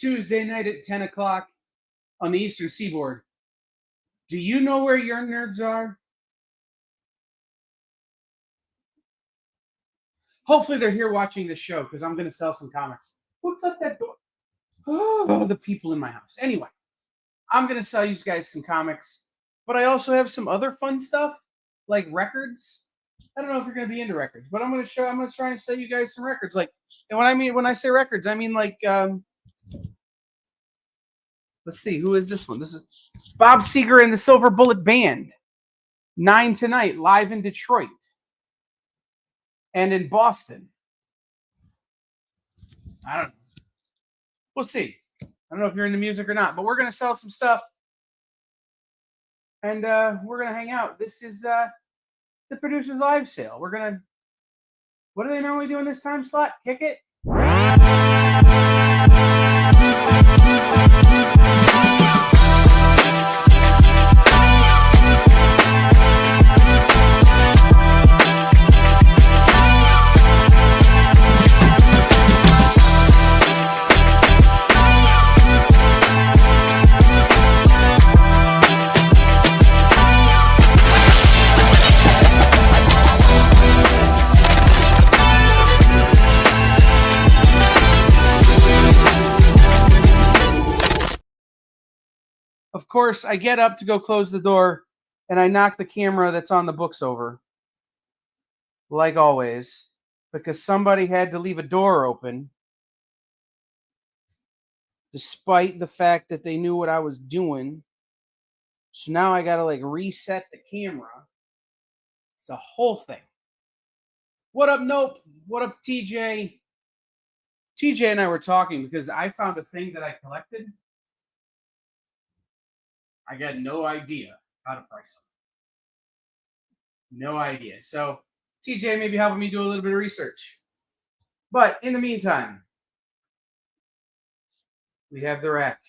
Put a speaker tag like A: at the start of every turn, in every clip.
A: Tuesday night at 10 o'clock on the Eastern Seaboard. Do you know where your nerds are? Hopefully they're here watching the show because I'm going to sell some comics. Who left that door? Oh, the people in my house. Anyway, I'm going to sell you guys some comics, but I also have some other fun stuff like records. I don't know if you're going to be into records, but I'm going to try and sell you guys some records. Like, and when I say records, I mean like, let's see, who is this one? This is Bob Seger and the Silver Bullet Band. 9 tonight, live in Detroit and in Boston. I don't know. We'll see. I don't know if you're into music or not, but we're going to sell some stuff. And we're going to hang out. This is the Producer's Live Sale. We're going to... What do they normally do in this time slot? Kick it? Of course, I get up to go close the door, and I knock the camera that's on the books over. Like always, because somebody had to leave a door open, despite the fact that they knew what I was doing. So now I got to like reset the camera. It's a whole thing. What up, Nope? What up, TJ? TJ and I were talking because I found a thing that I collected. I got no idea how to price them. No idea. So TJ may be helping me do a little bit of research. But in the meantime, we have the rack.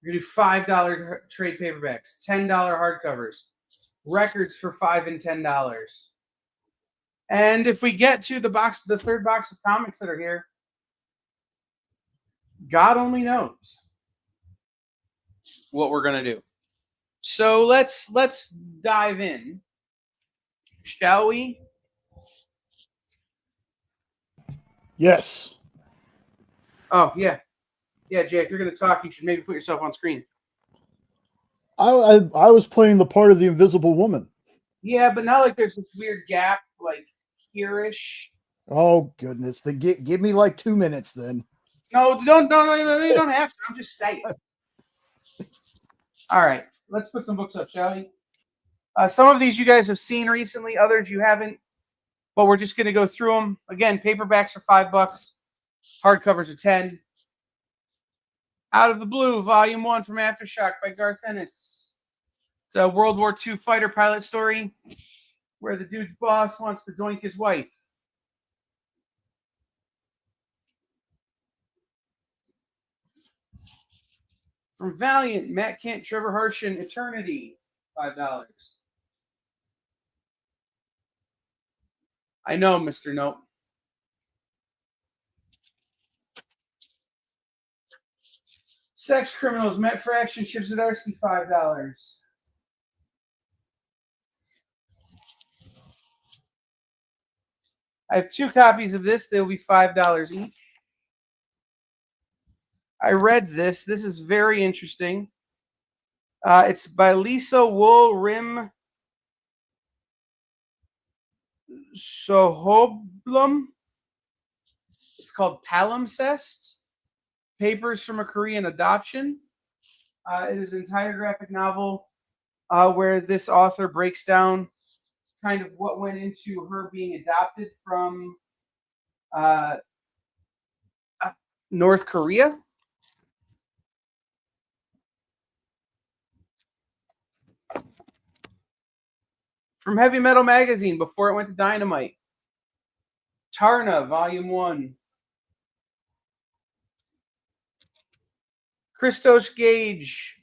A: We're going to do $5 trade paperbacks, $10 hardcovers, records for $5 and $10. And if we get to the third box of comics that are here, God only knows what we're going to do. So let's dive in, shall we?
B: Yes.
A: Oh, yeah. Yeah, Jay, if you're going to talk, you should maybe put yourself on screen.
B: I was playing the part of the Invisible Woman.
A: Yeah, but now like there's this weird gap, like here-ish.
B: Oh, goodness. Then give me like 2 minutes then.
A: No, you don't have to. I'm just saying. All right, let's put some books up, shall we? Some of these you guys have seen recently, others you haven't, but we're just going to go through them. Again, paperbacks are $5, hardcovers are $10. Out of the Blue, Volume 1 from Aftershock by Garth Ennis. It's a World War II fighter pilot story where the dude's boss wants to doink his wife. From Valiant, Matt Kent, Trevor Harshen, Eternity, $5. I know, Mr. Nope. Sex Criminals, Matt Fraction, Chip Zdarsky, $5. I have 2 copies of this. They'll be $5 each. I read this. This is very interesting. It's by Lisa Wool Rim Sohoblum. It's called Palimpsest, Papers from a Korean Adoption. It is an entire graphic novel where this author breaks down kind of what went into her being adopted from North Korea. From Heavy Metal Magazine, before it went to Dynamite. Tarna, Volume 1. Christos Gage.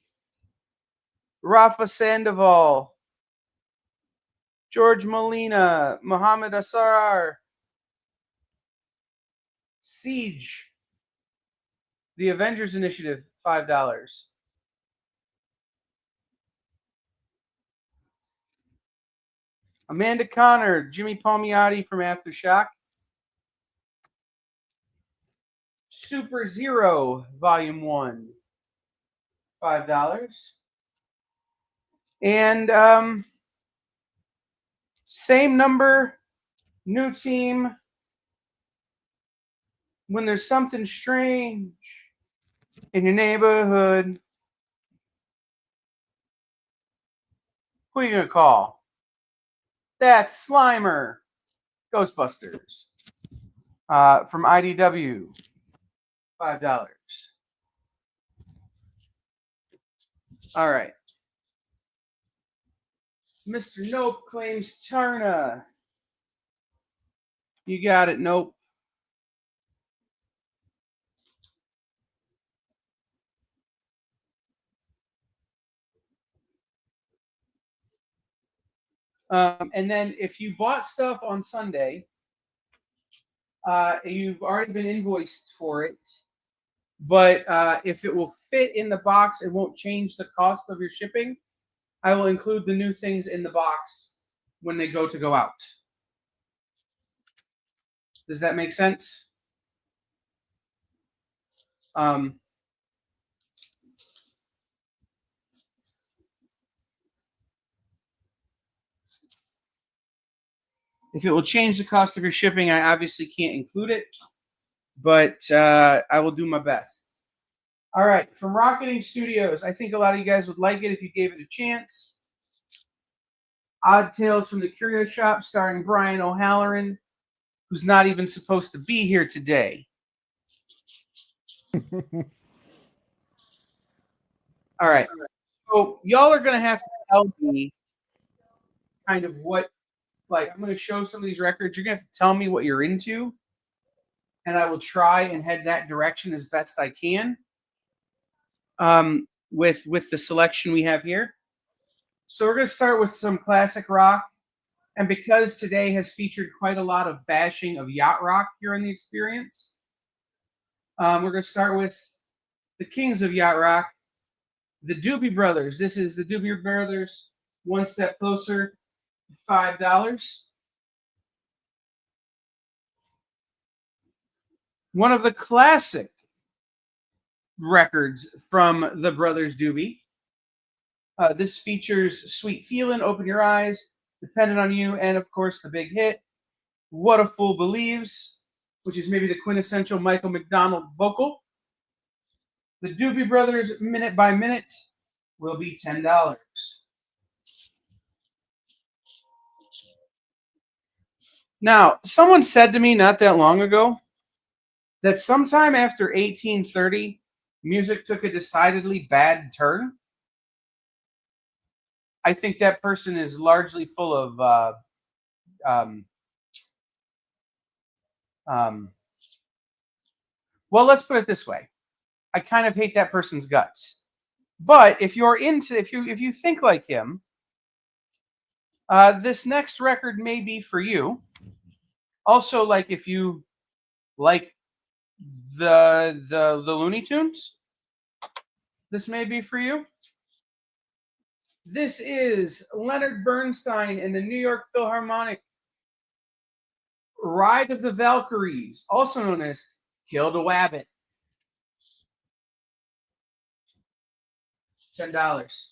A: Rafa Sandoval. George Molina. Muhammad Asrar. Siege. The Avengers Initiative, $5. Amanda Connor, Jimmy Palmiotti from Aftershock. Super Zero, Volume 1, $5. And same number, new team. When there's something strange in your neighborhood, who are you going to call? That's Slimer, Ghostbusters, from IDW, $5. All right. Mr. Nope claims Tarna. You got it, Nope. And then if you bought stuff on Sunday, you've already been invoiced for it. But if it will fit in the box, it won't change the cost of your shipping. I will include the new things in the box when they go out. Does that make sense? If it will change the cost of your shipping, I obviously can't include it, but I will do my best. All right, from Rocketing Studios, I think a lot of you guys would like it if you gave it a chance. Odd Tales from the Curio Shop, starring Brian O'Halloran, who's not even supposed to be here today. All right, so y'all are going to have to tell me kind of what, like, I'm going to show some of these records. You're going to have to tell me what you're into, and I will try and head that direction as best I can with the selection we have here. So we're going to start with some classic rock. And because today has featured quite a lot of bashing of yacht rock here in the experience, we're going to start with the kings of yacht rock, the Doobie Brothers. This is the Doobie Brothers, One Step Closer, $5. One of the classic records from the Brothers Doobie. This features Sweet Feelin', Open Your Eyes, Dependent on You, and of course the big hit, What a Fool Believes, which is maybe the quintessential Michael McDonald vocal. The Doobie Brothers, Minute by Minute, will be $10. Now, someone said to me not that long ago that sometime after 1830, music took a decidedly bad turn. I think that person is largely full of well, let's put it this way. I kind of hate that person's guts. But if you're into, if you think like him, this next record may be for you. Also, like if you like the Looney Tunes, this may be for you. This is Leonard Bernstein and the New York Philharmonic, Ride of the Valkyries, also known as Kill the Wabbit. $10.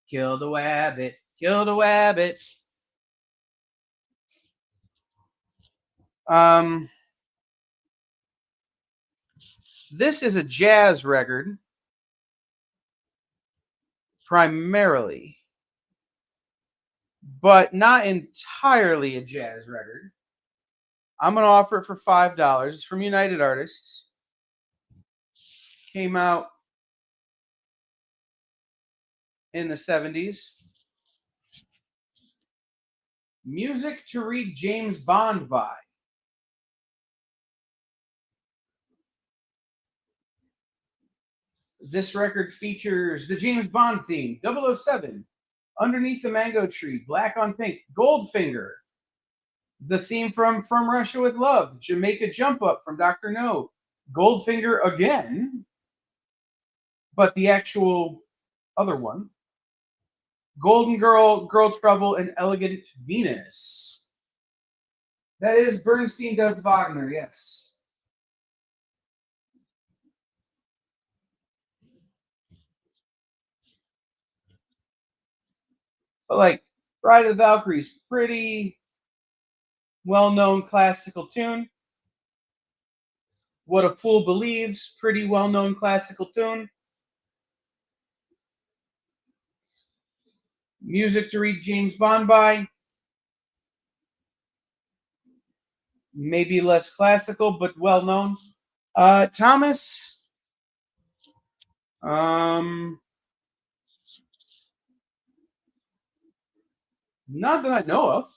A: Kill the Wabbit, kill the Wabbit. This is a jazz record, primarily, but not entirely a jazz record. I'm going to offer it for $5. It's from United Artists. Came out in the 70s. Music to Read James Bond by. This record features the James Bond theme, 007, Underneath the Mango Tree, Black on Pink, Goldfinger, the theme from Russia with Love, Jamaica Jump Up from Dr. No, Goldfinger again, but the actual other one. Golden Girl, Girl Trouble, and Elegant Venus. That is Bernstein does Wagner, yes. But like Ride of the Valkyries, pretty well-known classical tune. What a Fool Believes, pretty well-known classical tune. Music to Read James Bond by. Maybe less classical, but well-known. Thomas. Not that I know of.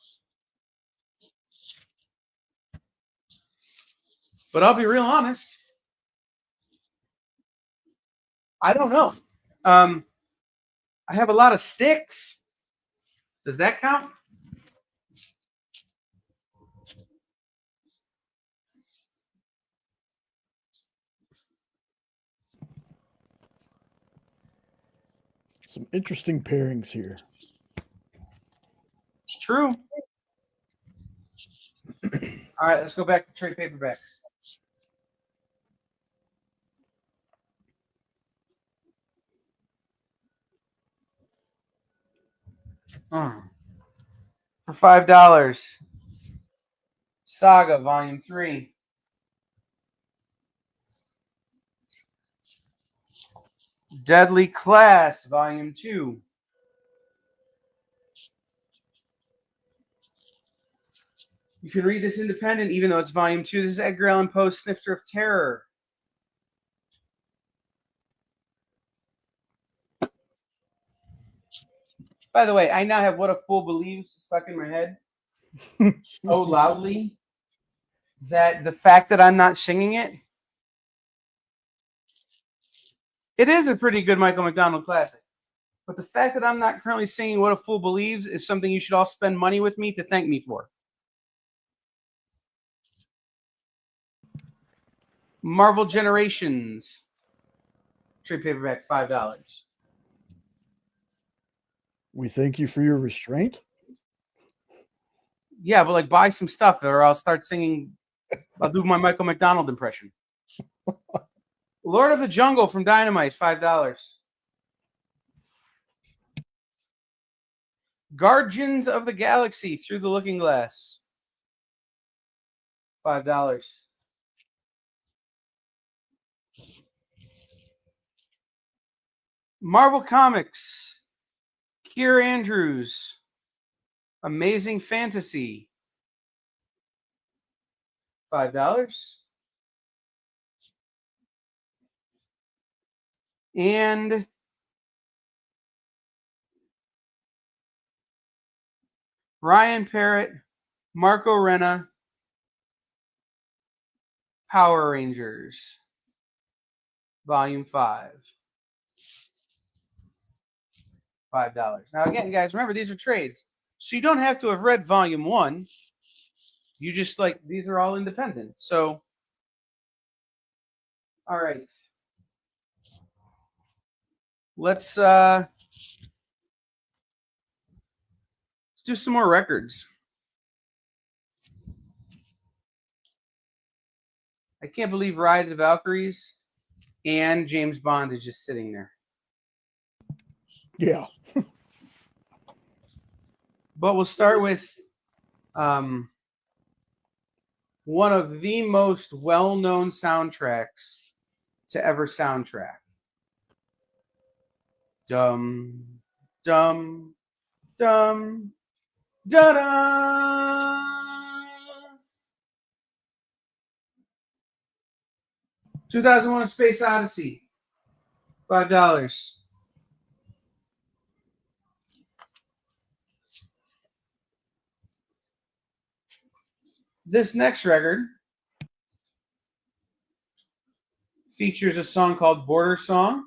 A: But I'll be real honest. I don't know. I have a lot of sticks. Does that count?
B: Some interesting pairings here.
A: It's true. All right, let's go back to trade paperbacks. For $5. Saga Volume 3. Deadly Class Volume 2. You can read this independent, even though it's Volume 2. This is Edgar Allan Poe's Snifter of Terror. By the way, I now have What a Fool Believes stuck in my head so loudly that the fact that I'm not singing it, it is a pretty good Michael McDonald classic. But the fact that I'm not currently singing What a Fool Believes is something you should all spend money with me to thank me for. Marvel Generations. Trade paperback, $5.
B: We thank you for your restraint.
A: Yeah, but like buy some stuff or I'll start singing. I'll do my Michael McDonald impression. Lord of the Jungle from Dynamite, $5. Guardians of the Galaxy Through the Looking Glass, $5. Marvel Comics, Keir Andrews, Amazing Fantasy, $5. And Ryan Parrott, Marco Renna, Power Rangers, Volume 5. $5. Now, again, guys, remember, these are trades. So you don't have to have read Volume 1. You just, like, these are all independent. So, all right. Let's do some more records. I can't believe Ride of the Valkyries and James Bond is just sitting there.
B: Yeah.
A: But we'll start with one of the most well-known soundtracks to ever soundtrack. Dum, dum, dum, da-da! 2001: A Space Odyssey, $5. This next record features a song called Border Song.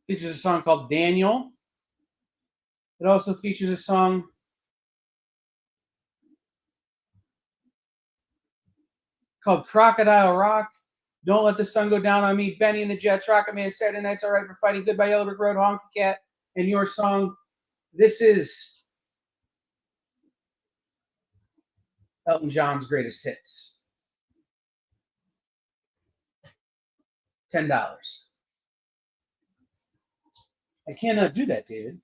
A: Features a song called Daniel. It also features a song called Crocodile Rock. Don't Let the Sun Go Down on Me. Benny and the Jets. Rocket Man. Saturday Night's All Right for Fighting. Goodbye Yellow Brick Road. Honky Cat. And your song. This is Elton John's Greatest Hits. $10. I cannot do that, David.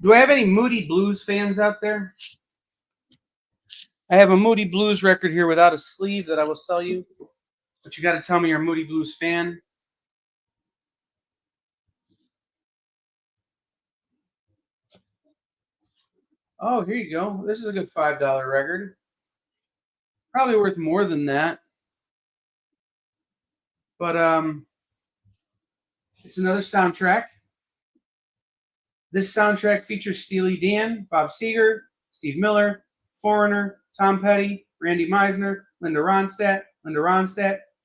A: Do I have any Moody Blues fans out there? I have a Moody Blues record here without a sleeve that I will sell you. But you got to tell me you're a Moody Blues fan. Oh, here you go. This is a good $5 record. Probably worth more than that. But it's another soundtrack. This soundtrack features Steely Dan, Bob Seger, Steve Miller, Foreigner, Tom Petty, Randy Meisner, Linda Ronstadt,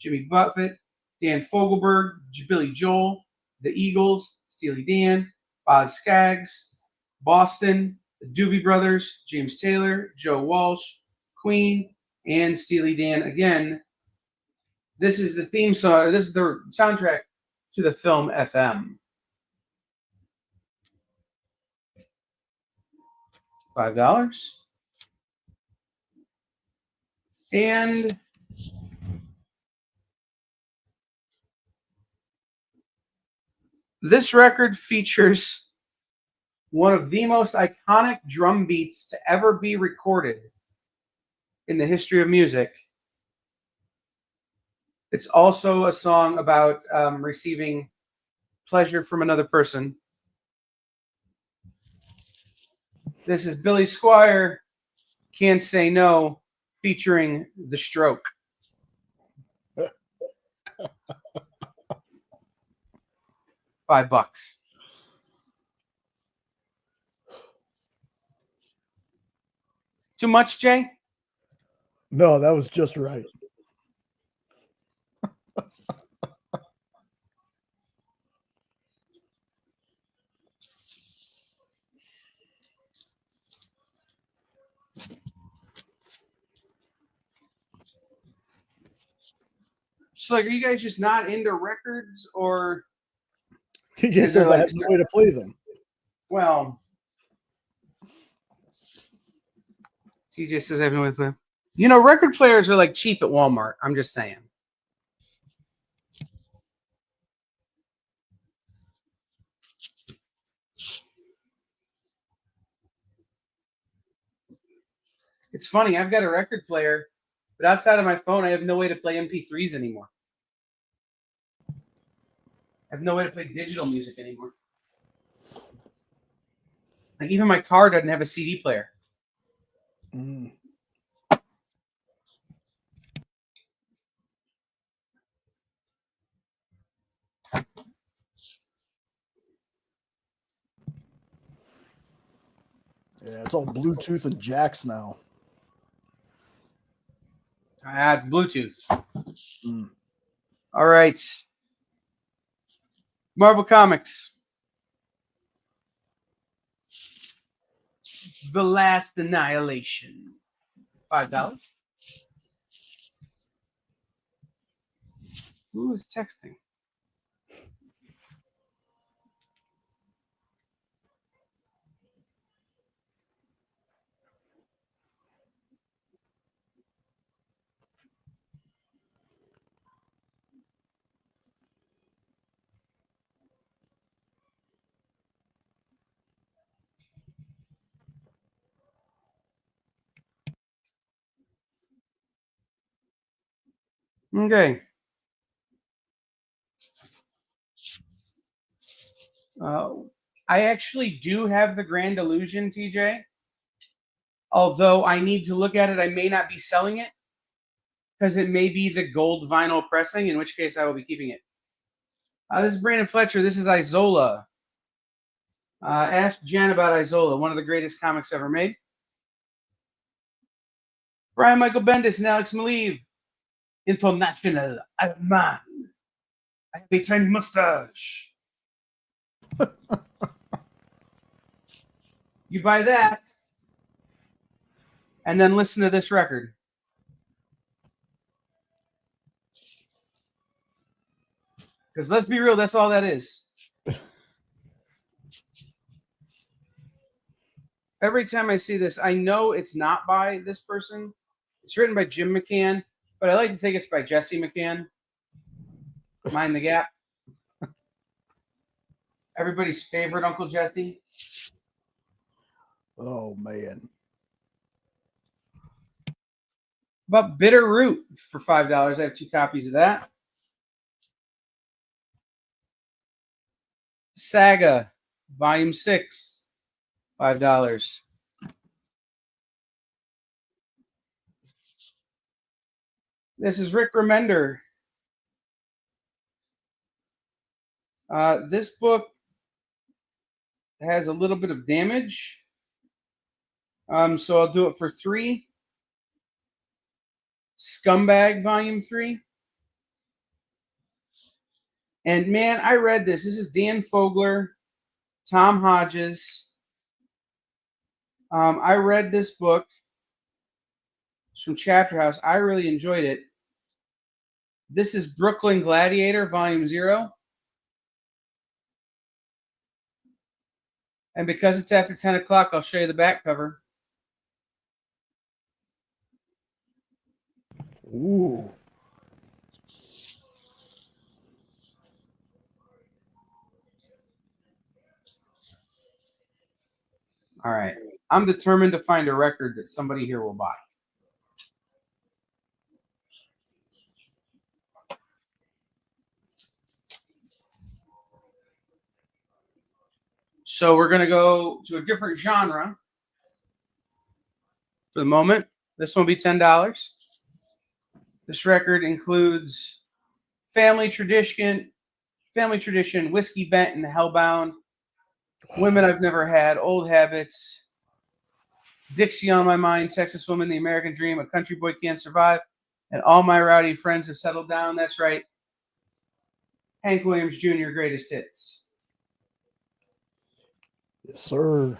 A: Jimmy Buffett, Dan Fogelberg, Billy Joel, The Eagles, Steely Dan, Boz Scaggs, Boston, the Doobie Brothers, James Taylor, Joe Walsh, Queen, and Steely Dan again. This is the theme song. This is the soundtrack to the film FM. $5. And this record features one of the most iconic drum beats to ever be recorded in the history of music. It's also a song about receiving pleasure from another person. This is Billy Squier, Can't Say No, featuring The Stroke. $5. Too much, Jay?
B: No, that was just right.
A: So, like, are you guys just not into records, or?
B: TJ says I have no way to play them.
A: Well, TJ says I have no way to play them. You know, record players are like cheap at Walmart. I'm just saying. It's funny. I've got a record player, but outside of my phone, I have no way to play MP3s anymore. I have no way to play digital music anymore. Like, even my car doesn't have a CD player.
B: Mm. Yeah, it's all Bluetooth and jacks now.
A: It's Bluetooth.
B: Mm.
A: All right. Marvel Comics. The Last Annihilation. $5. Who is texting? Okay. I actually do have the Grand Illusion, TJ. Although I need to look at it, I may not be selling it because it may be the gold vinyl pressing, in which case I will be keeping it. This is Brandon Fletcher. This is Isola. Ask Jen about Isola, one of the greatest comics ever made. Brian Michael Bendis and Alex Maleev. International Alman. I have a tiny mustache. You buy that, and then listen to this record. Because let's be real, that's all that is. Every time I see this, I know it's not by this person. It's written by Jim McCann, but I like to think it's by Jesse McCann. Mind the Gap. Everybody's favorite Uncle Jesse.
B: Oh man.
A: About Bitter Root for $5. I have 2 copies of that. Saga, Volume 6, $5. This is Rick Remender. This book has a little bit of damage. So I'll do it for $3. Scumbag, Volume 3. And man, I read this. This is Dan Fogler, Tom Hodges. I read this book. It's from Chapter House. I really enjoyed it. This is Brooklyn Gladiator, Volume 0. And because it's after 10 o'clock, I'll show you the back cover.
B: Ooh.
A: All right. I'm determined to find a record that somebody here will buy. So we're going to go to a different genre for the moment. This one will be $10. This record includes Family Tradition, Whiskey Bent and Hellbound, Women I've Never Had, Old Habits, Dixie on My Mind, Texas Woman, The American Dream, A Country Boy Can't Survive, and All My Rowdy Friends Have Settled Down. That's right. Hank Williams Jr. Greatest Hits.
B: Yes, sir.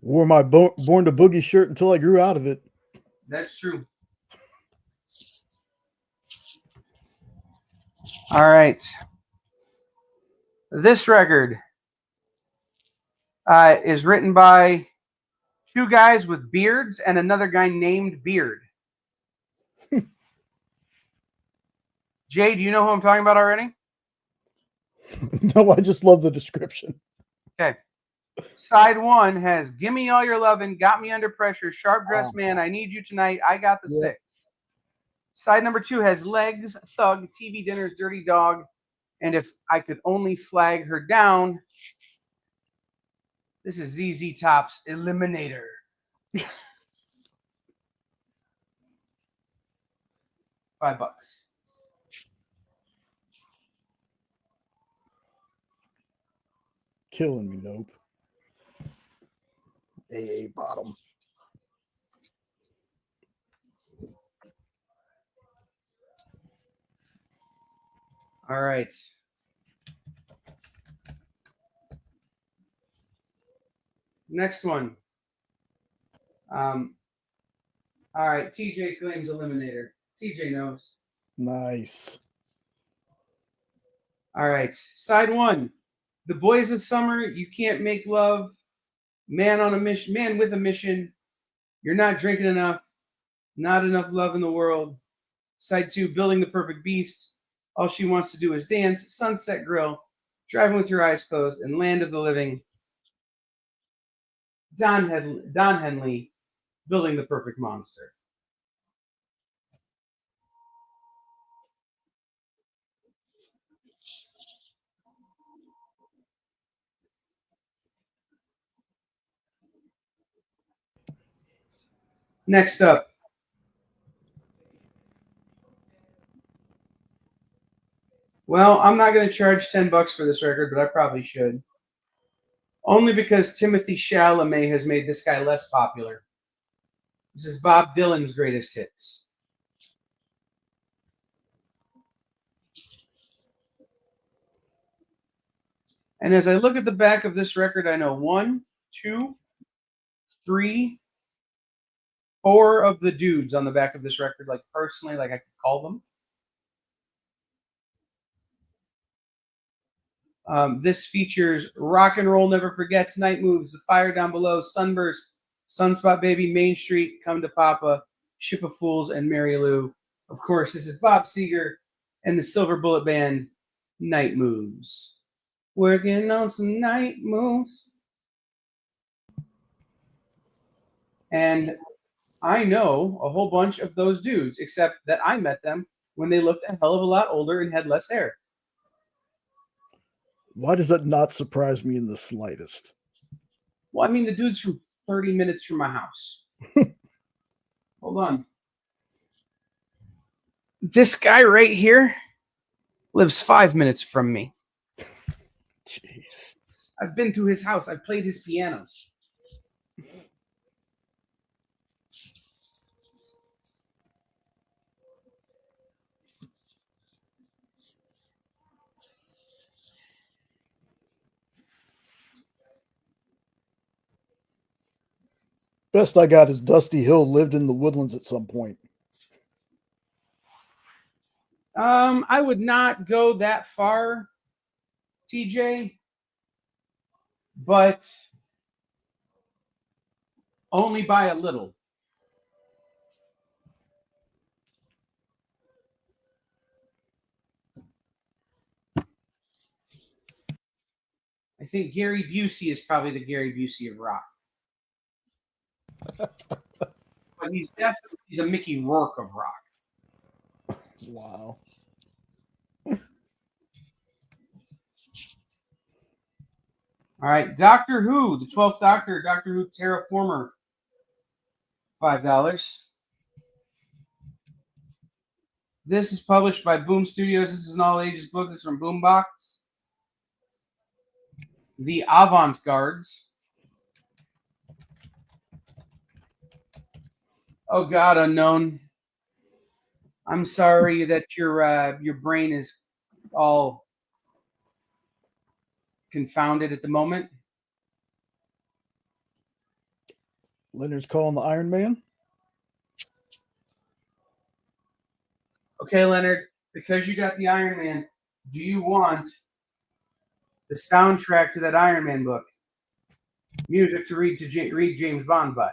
B: Wore my Born to Boogie shirt until I grew out of it.
A: That's true. All right. This record is written by 2 guys with beards and another guy named Beard. Jay, do you know who I'm talking about already?
B: No, I just love the description.
A: Okay. Side 1 has Gimme All Your Lovin', Got Me Under Pressure, Sharp Dressed Man, I Need You Tonight, I Got the Six. Side number 2 has Legs, Thug, TV Dinners, Dirty Dog, and If I Could Only Flag Her Down. This is ZZ Top's Eliminator. $5.
B: Killing me, nope. AA bottom.
A: All right. Next one. All right. TJ claims Eliminator. TJ knows.
B: Nice.
A: All right. Side 1. The Boys of Summer, You Can't Make Love, Man on a Mission, Man with a Mission, You're Not Drinking Enough, Not Enough Love in the World. Side 2, Building the Perfect Beast, All She Wants to Do Is Dance, Sunset Grill, Driving with Your Eyes Closed, and Land of the Living. Don Henley, Building the Perfect Monster. Next up. Well, I'm not going to charge $10 for this record, but I probably should. Only because Timothy Chalamet has made this guy less popular. This is Bob Dylan's greatest hits. And as I look at the back of this record, I know 1, 2, 3, 4 of the dudes on the back of this record, like personally, like I could call them. This features Rock and Roll Never Forgets, Night Moves, The Fire Down Below, Sunburst, Sunspot Baby, Main Street, Come to Papa, Ship of Fools, and Mary Lou. Of course, this is Bob Seger and the Silver Bullet Band, Night Moves. Working on some night moves. And I know a whole bunch of those dudes, except that I met them when they looked a hell of a lot older and had less hair.
B: Why does that not surprise me in the slightest?
A: Well, I mean, the dude's from 30 minutes from my house. Hold on. This guy right here lives 5 minutes from me.
B: Jeez.
A: I've been to his house. I've played his pianos.
B: Best I got is Dusty Hill lived in the woodlands at some point.
A: I would not go that far, TJ, but only by a little. I think Gary Busey is probably the Gary Busey of rock. But he's a Mickey Rourke of rock.
B: Wow.
A: All right, Doctor Who, the 12th Doctor, Doctor Who Terraformer, $5. This is published by Boom Studios. This is an all-ages book. This is from Boombox. The Avant-Gardes. Oh God, unknown. I'm sorry that your brain is all confounded at the moment.
B: Leonard's calling the Iron Man.
A: Okay, Leonard, because you got the Iron Man, do you want the soundtrack to that Iron Man book? Music to read James Bond by.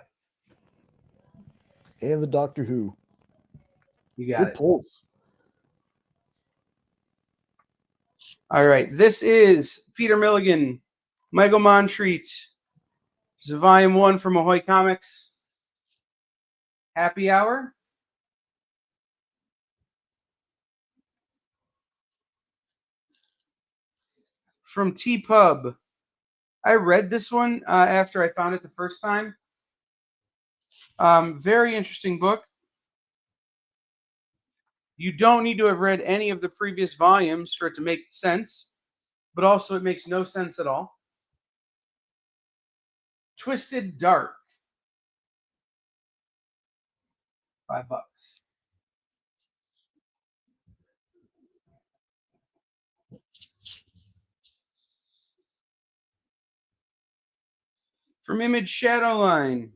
B: And the Doctor Who.
A: You got
B: Good
A: it.
B: pulls.
A: All right, this is Peter Milligan, Michael Montreat. This is volume 1 from Ahoy Comics. Happy Hour. From T-Pub. I read this one after I found it the first time. Very interesting book. You don't need to have read any of the previous volumes for it to make sense, but also it makes no sense at all. Twisted Dark. $5. From Image Shadowline.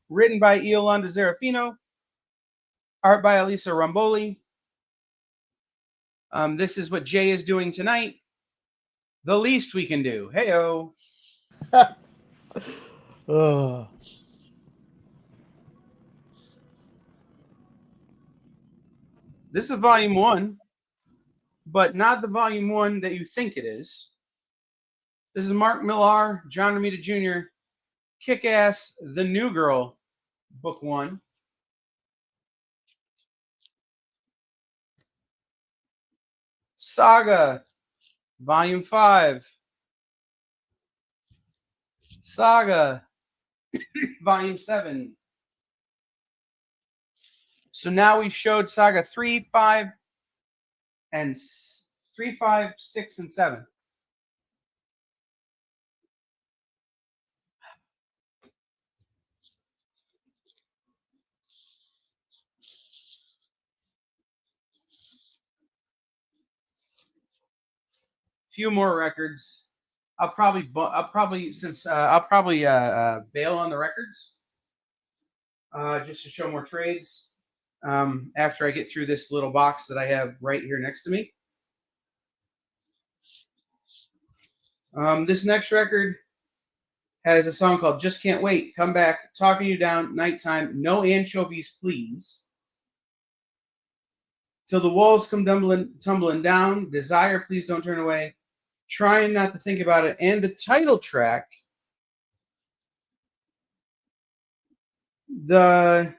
A: Written by Iolanda Serafino. Art by Elisa Ramboli. This is what Jay is doing tonight. The least we can do. Hey-o. This is a volume 1, but not the volume 1 that you think it is. This is Mark Millar, John Romita Jr., Kick-Ass, The New Girl, book 1. Saga, volume 5. Saga, Volume 7. So now we've showed Saga 3, 5, and 3, 5, 6, and 7. Few more records. I'll probably bail on the records just to show more trades after I get through this little box that I have right here next to me. This next record has a song called Just Can't Wait, Come Back, Talking You Down, Nighttime, No Anchovies, Please, Till the Walls Come Tumbling Down, Desire, Please Don't Turn Away, Trying Not to Think About It, and the title track, the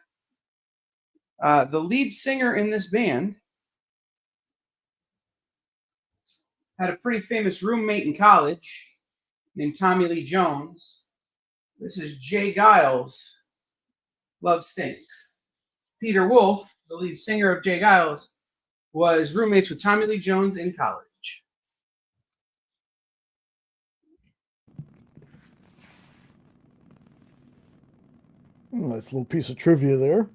A: lead singer in this band had a pretty famous roommate in college named Tommy Lee Jones. This is Jay Giles, Love Stinks. Peter Wolf, the lead singer of Jay Giles, was roommates with Tommy Lee Jones in college.
B: Nice little piece of trivia there.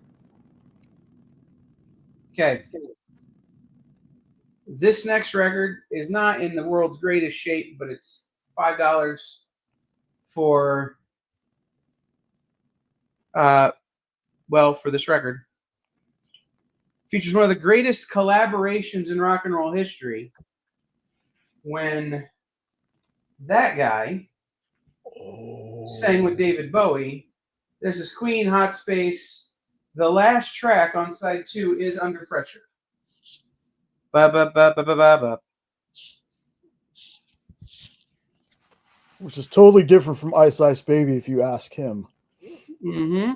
A: Okay. This next record is not in the world's greatest shape, but it's $5 for for this record. Features one of the greatest collaborations in rock and roll history when that guy sang with David Bowie. This is Queen, Hot Space. The last track on side 2 is Under Pressure. Ba ba ba ba ba ba ba.
B: Which is totally different from Ice Ice Baby if you ask him.
A: Mm-hmm.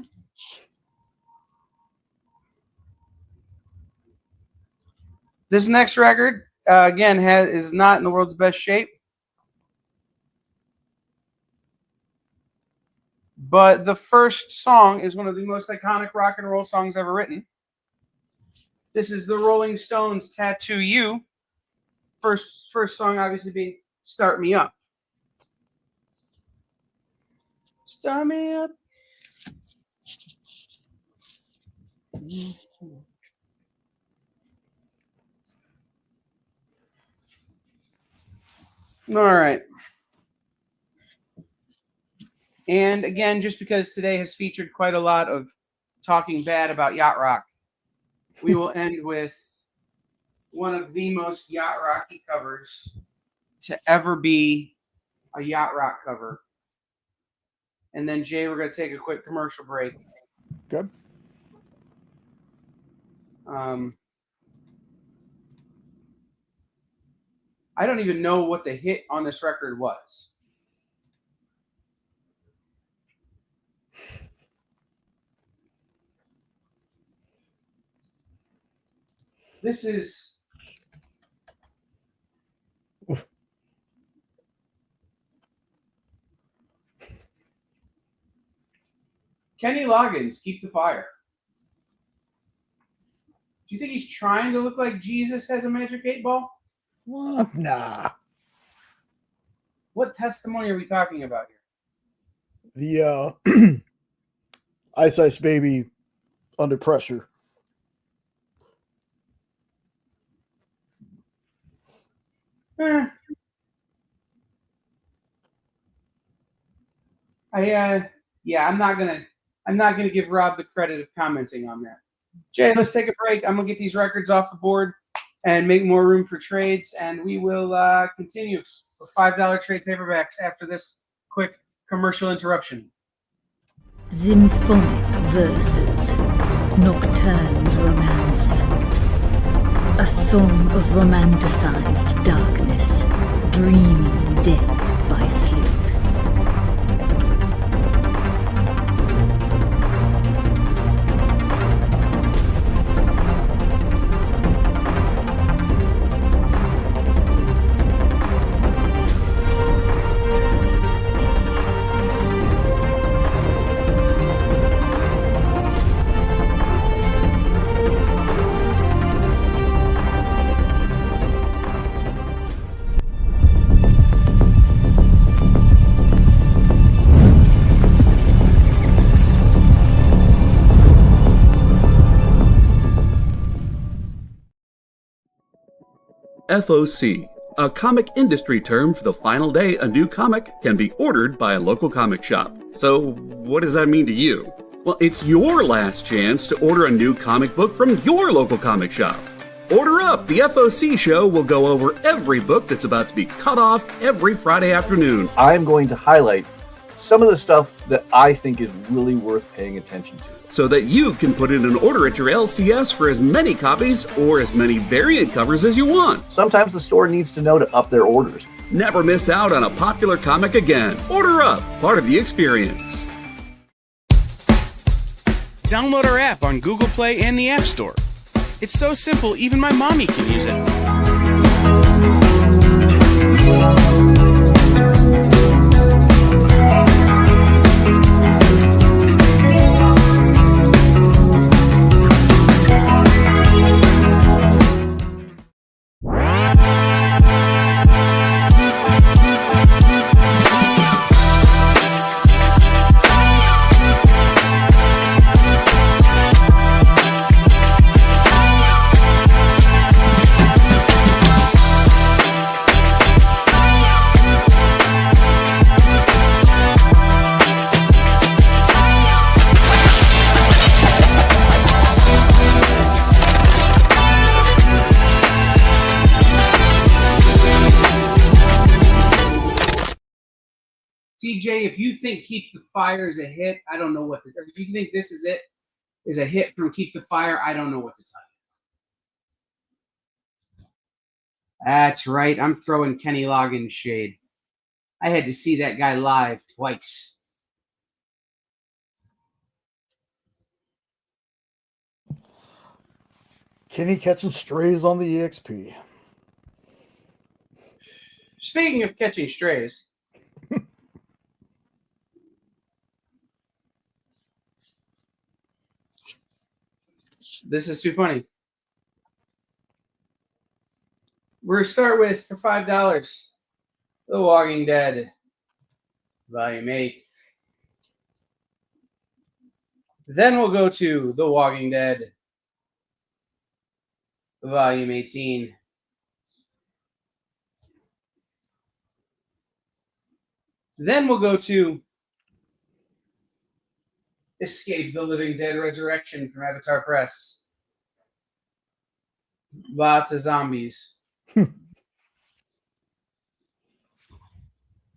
A: This next record, again, is not in the world's best shape. But the first song is one of the most iconic rock and roll songs ever written. This is the Rolling Stones' Tattoo You. First song obviously being Start Me Up. Start me up. All right. And again, just because today has featured quite a lot of talking bad about yacht rock, we will end with one of the most yacht rocky covers to ever be a yacht rock cover. And then, Jay, we're going to take a quick commercial break.
B: Good.
A: I don't even know what the hit on this record was. This is Kenny Loggins, Keep the Fire. Do you think he's trying to look like Jesus has a magic 8-ball?
B: What? Nah.
A: What testimony are we talking about here?
B: The Ice Ice Baby, Under Pressure. I'm not gonna give Rob the credit of commenting on that. Jay, let's take a break. I'm gonna get these records off the board and make more room for trades, and we will continue with $5 trade paperbacks after this quick commercial interruption.
C: Symphonic verses, Nocturne's romance. A song of romanticized darkness, dreaming death by sleep.
D: FOC, a comic industry term for the final day a new comic can be ordered by a local comic shop. So, what does that mean to you? Well, it's your last chance to order a new comic book from your local comic shop. Order up! The FOC show will go over every book that's about to be cut off every Friday afternoon.
E: I'm going to highlight some of the stuff that I think is really worth paying attention to,
D: so that you can put in an order at your LCS for as many copies or as many variant covers as you want.
E: Sometimes the store needs to know to up their orders.
D: Never miss out on a popular comic again. Order up, part of the experience.
B: Download our app on Google Play and the App Store. It's so simple, even my mommy can use it. TJ, if you think Keep the Fire is a hit, I don't know what to tell you. If you think this is a hit from Keep the Fire, I don't know what to tell you. That's right. I'm throwing Kenny Loggins shade. I had to see that guy live twice.
F: Kenny catching strays on the EXP.
B: Speaking of catching strays, this is too funny. We're going to start with, for $5, The Walking Dead, Volume 8. Then we'll go to The Walking Dead, Volume 18. Then we'll go to Escape the Living Dead Resurrection from Avatar Press. Lots of zombies.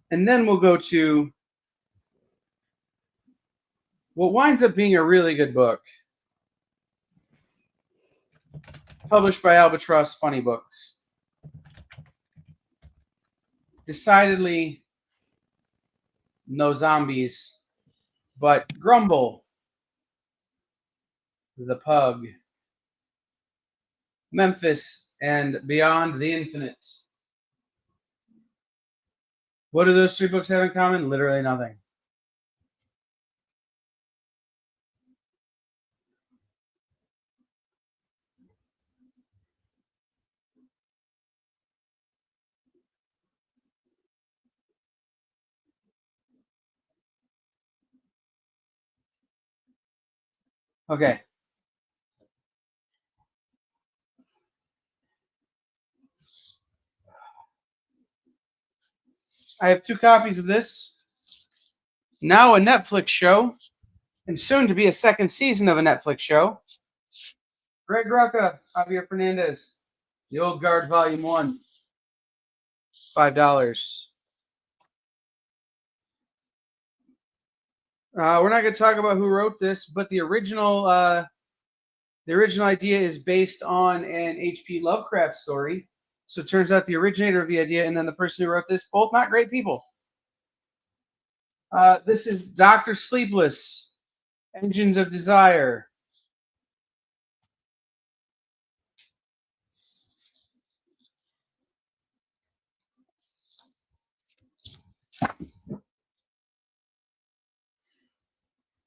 B: And then we'll go to what winds up being a really good book. Published by Albatross Funny Books. Decidedly no zombies, but Grumble, the Pug, Memphis, and Beyond the Infinite. What do those three books have in common? Literally nothing. Okay. I have 2 copies of this. Now a Netflix show, and soon to be a second season of a Netflix show. Greg Rucka, Javier Fernandez, The Old Guard, Volume 1. $5. We're not going to talk about who wrote this, but the original idea is based on an H.P. Lovecraft story. So it turns out the originator of the idea and then the person who wrote this, both not great people. This is Dr. Sleepless, Engines of Desire.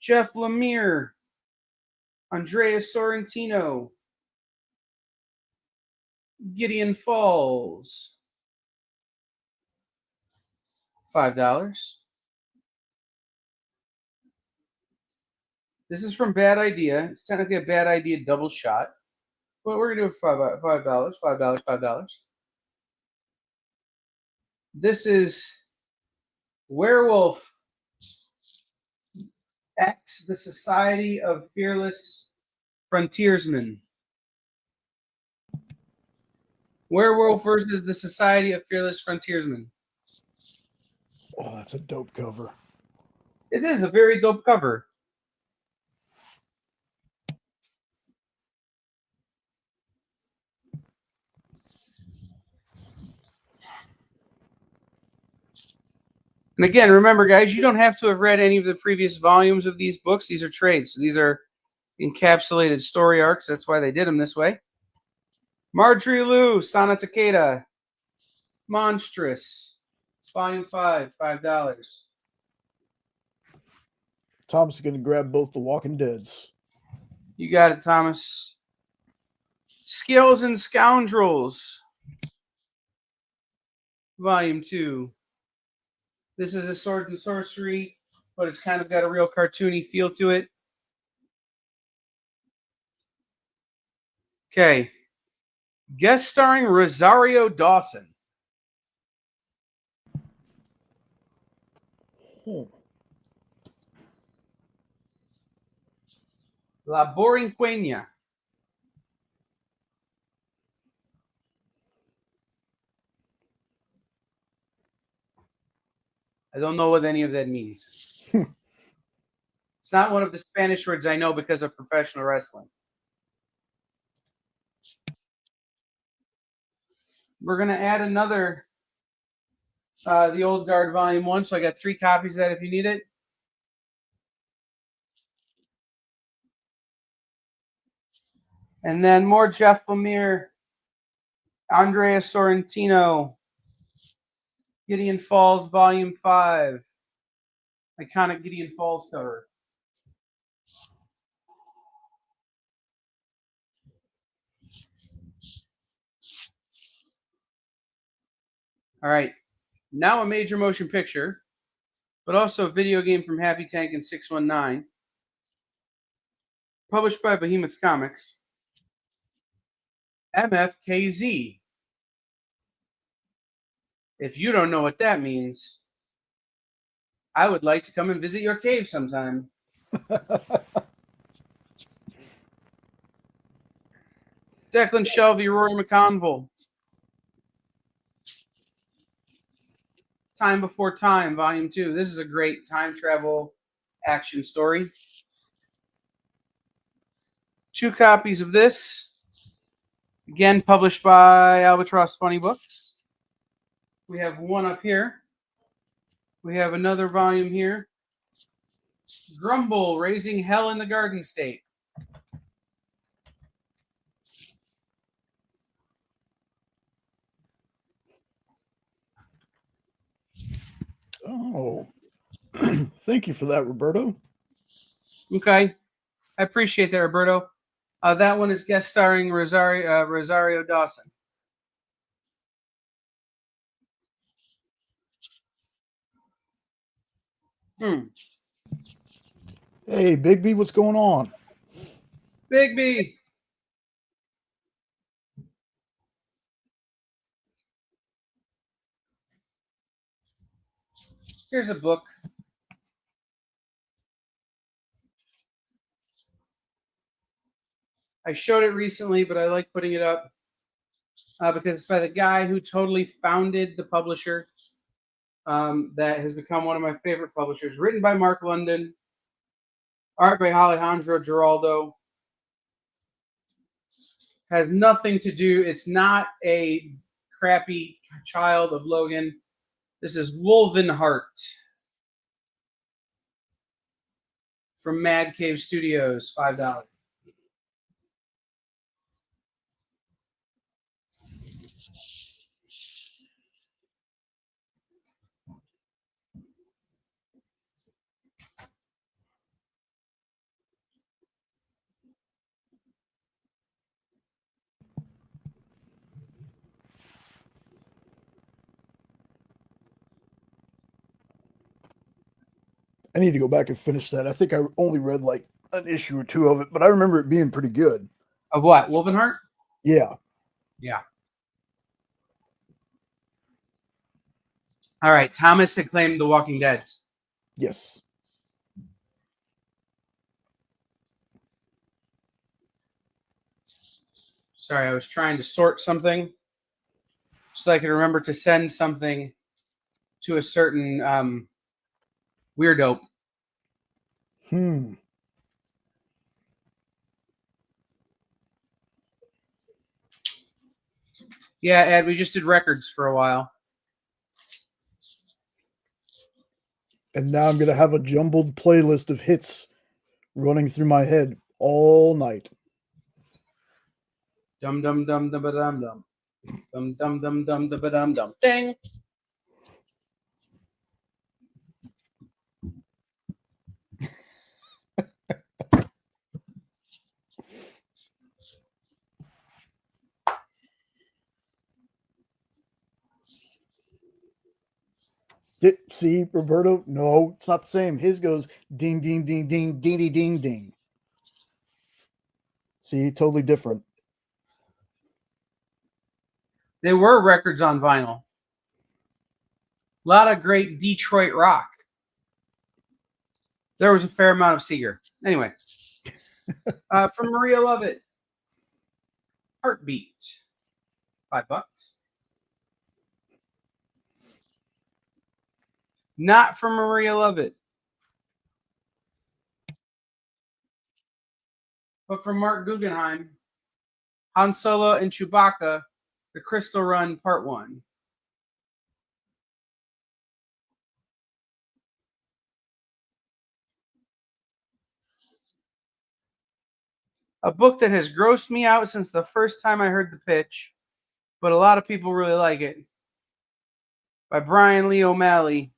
B: Jeff Lemire, Andrea Sorrentino, Gideon Falls, $5. This is from Bad Idea. It's technically a Bad Idea double shot, but we're gonna do it for $5. $5. This is Werewolf X, the Society of Fearless Frontiersmen. Werewolf versus the Society of Fearless Frontiersmen.
F: Oh, that's a dope cover.
B: It is a very dope cover. And again, remember, guys, you don't have to have read any of the previous volumes of these books. These are trades. So these are encapsulated story arcs. That's why they did them this way. Marjorie Liu, Sana Takeda. Monstrous. Volume 5, $5.
F: Tom's going to grab both the Walking Deads.
B: You got it, Thomas. Skills and Scoundrels. Volume 2. This is a sword and sorcery, but it's kind of got a real cartoony feel to it. Okay. Guest starring Rosario Dawson. La Borinqueña. I don't know what any of that means. It's not one of the Spanish words I know because of professional wrestling. We're going to add another, the Old Guard Volume 1, so I got 3 copies of that if you need it. And then more Jeff Lemire, Andrea Sorrentino, Gideon Falls Volume 5. Iconic Gideon Falls cover. All right. Now a major motion picture, but also a video game from Happy Tank and 619. Published by Behemoth Comics. MFKZ. If you don't know what that means, I would like to come and visit your cave sometime. Declan Shelby, Rory McConville. Time Before Time, Volume 2. This is a great time travel action story. 2 copies of this. Again, published by Albatross Funny Books. We have one up here. We have another volume here. Grumble, Raising Hell in the Garden State.
F: Oh, thank you for that, Roberto.
B: Okay. I appreciate that, Roberto. That one is guest starring Rosario Dawson.
F: Hey, Bigby, what's going on?
B: Bigby. Here's a book. I showed it recently, but I like putting it up because it's by the guy who totally founded the publisher that has become one of my favorite publishers. Written by Mark London. Art by Alejandro Giraldo. Has nothing to do. It's not a crappy Child of Logan. This is Wolven Heart from Mad Cave Studios, $5.
F: I need to go back and finish that. I think I only read like an issue or 2 of it, but I remember it being pretty good.
B: Of what? Wolven Heart?
F: Yeah.
B: Yeah. All right, Thomas had claimed The Walking Dead.
F: Yes.
B: Sorry, I was trying to sort something so I could remember to send something to a certain weirdo. Yeah, Ed, we just did records for a while.
F: And now I'm going to have a jumbled playlist of hits running through my head all night.
B: Dum dum dum dum dum dum. Dum dum dum dum dum dum dum. Ding.
F: See, Roberto? No, it's not the same. His goes ding, ding, ding, ding, ding, ding, ding, ding. See, totally different.
B: They were records on vinyl. A lot of great Detroit rock. There was a fair amount of Seeger. Anyway, from Maria Lovett, Heartbeat, $5. Not from Maria Lovett, but from Mark Guggenheim, Han Solo and Chewbacca, The Crystal Run Part 1. A book that has grossed me out since the first time I heard the pitch, but a lot of people really like it. By Brian Lee O'Malley.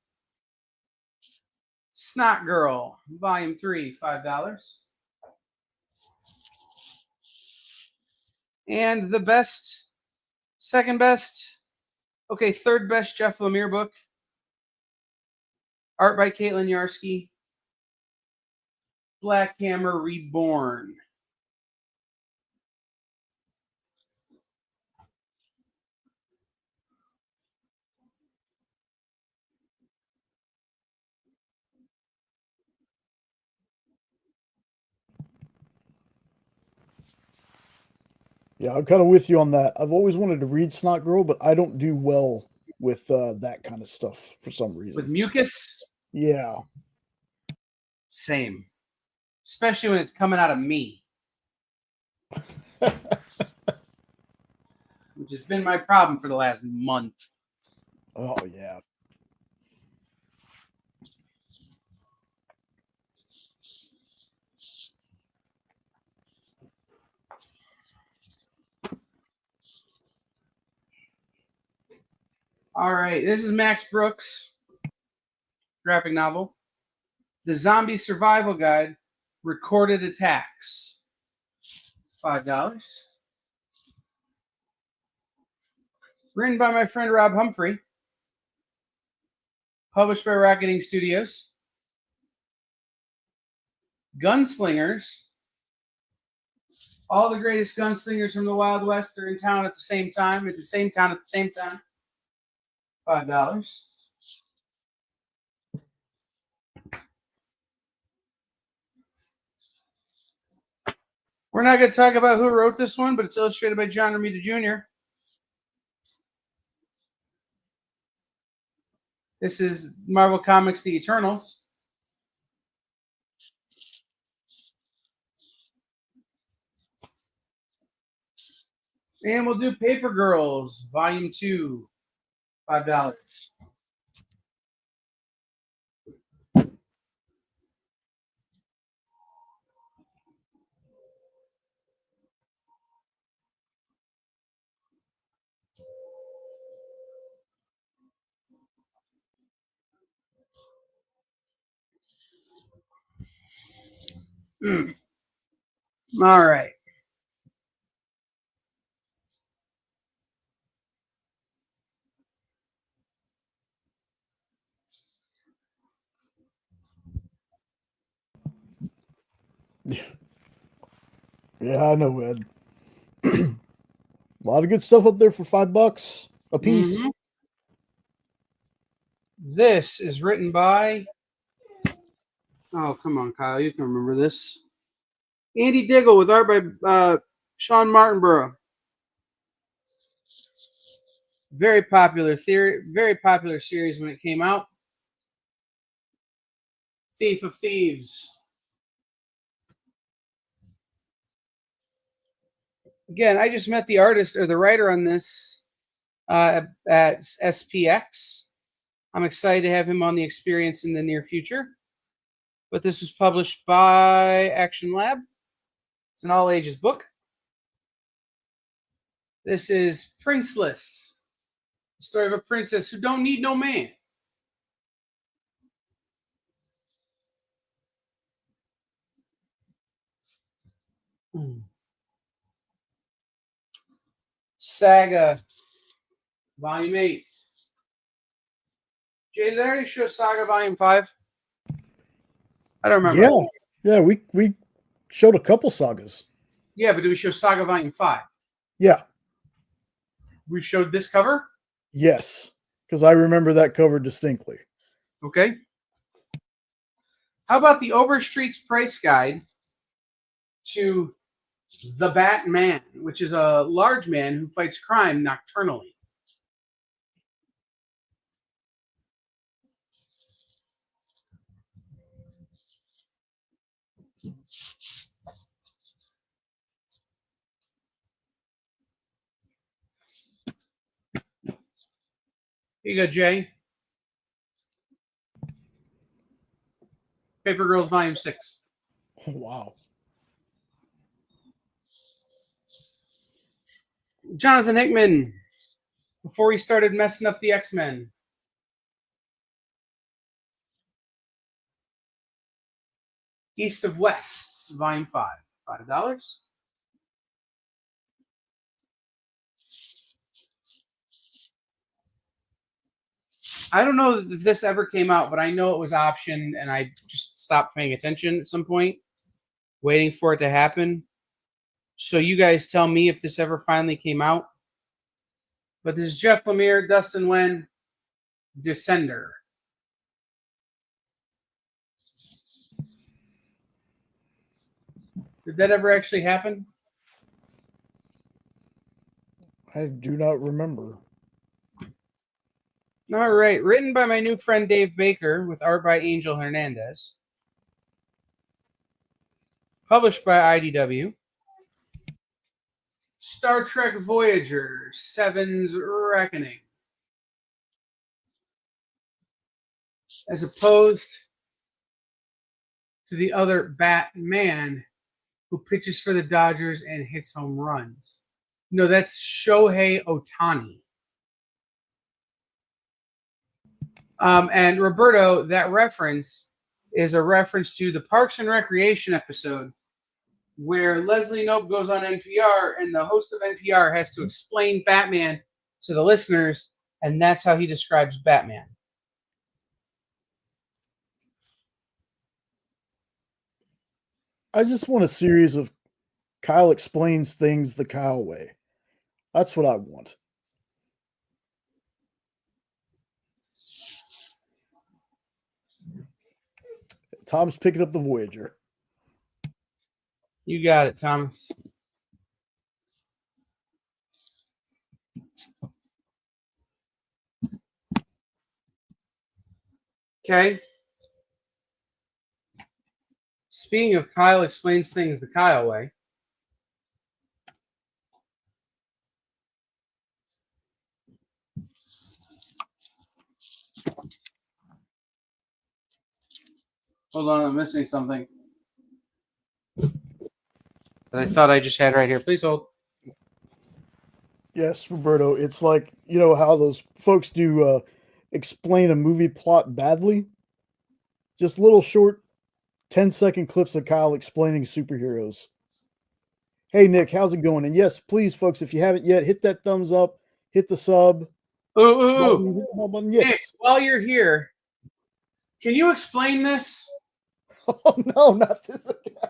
B: Snot Girl, Volume 3, $5. And the best, second best, third best Jeff Lemire book. Art by Caitlin Yarsky. Black Hammer Reborn.
F: Yeah, I'm kind of with you on that. I've always wanted to read Snot Girl, but I don't do well with that kind of stuff for some reason.
B: With mucus?
F: Yeah.
B: Same. Especially when it's coming out of me. Which has been my problem for the last month.
F: Oh, yeah.
B: All right, this is Max Brooks' graphic novel, The Zombie Survival Guide, Recorded Attacks, $5. Written by my friend Rob Humphrey, published by Rocketing Studios. Gunslingers. All the greatest gunslingers from the Wild West are in town at the same time, at the same town at the same time. $5. We're not going to talk about who wrote this one, but it's illustrated by John Romita Jr. This is Marvel Comics The Eternals. And we'll do Paper Girls, Volume 2, $5. All right.
F: Yeah, I know, Ed. A lot of good stuff up there for $5 a piece.
B: Mm-hmm. This is written by. Oh, come on, Kyle. You can remember this. Andy Diggle with art by Sean Martinborough. Very popular series when it came out. Thief of Thieves. Again, I just met the artist or the writer on this at SPX. I'm excited to have him on the experience in the near future. But this was published by Action Lab. It's an all ages book. This is Princeless, the story of a princess who don't need no man. Saga, Volume 8. Jay, did I already show Saga Volume 5? I don't remember.
F: Yeah, we showed a couple sagas.
B: Yeah, but did we show Saga Volume 5?
F: Yeah.
B: We showed this cover?
F: Yes, because I remember that cover distinctly.
B: Okay. How about the Overstreet's Price Guide to the Batman, which is a large man who fights crime nocturnally? Here you go, Jay. Paper Girls Volume 6.
F: Oh, wow.
B: Jonathan Hickman, before he started messing up the X-Men. East of West, Volume 5. $5. I don't know if this ever came out, but I know it was optioned, and I just stopped paying attention at some point, waiting for it to happen. So you guys tell me if this ever finally came out. But this is Jeff Lemire, Dustin Nguyen, Descender. Did that ever actually happen?
F: I do not remember.
B: All right. Written by my new friend Dave Baker with art by Angel Hernandez. Published by IDW. Star Trek Voyager, Seven's Reckoning. As opposed to the other Batman who pitches for the Dodgers and hits home runs. No, that's Shohei Ohtani. And Roberto, that reference is a reference to the Parks and Recreation episode where Leslie Knope goes on NPR and the host of NPR has to explain Batman to the listeners, and that's how he describes Batman.
F: I just want a series of Kyle explains things the Kyle way. That's what I want. Tom's picking up the Voyager.
B: You got it, Thomas. Okay. Speaking of Kyle explains things the Kyle way. Hold on, I'm missing something that I thought I just had right here. Please hold.
F: Yes, Roberto. It's like, you know how those folks do explain a movie plot badly? Just little short 10-second clips of Kyle explaining superheroes. Hey, Nick, how's it going? And yes, please, folks, if you haven't yet, hit that thumbs up, hit the sub.
B: Ooh.
F: Button. Yes.
B: Nick, while you're here, can you explain this?
F: Oh, no, not this again.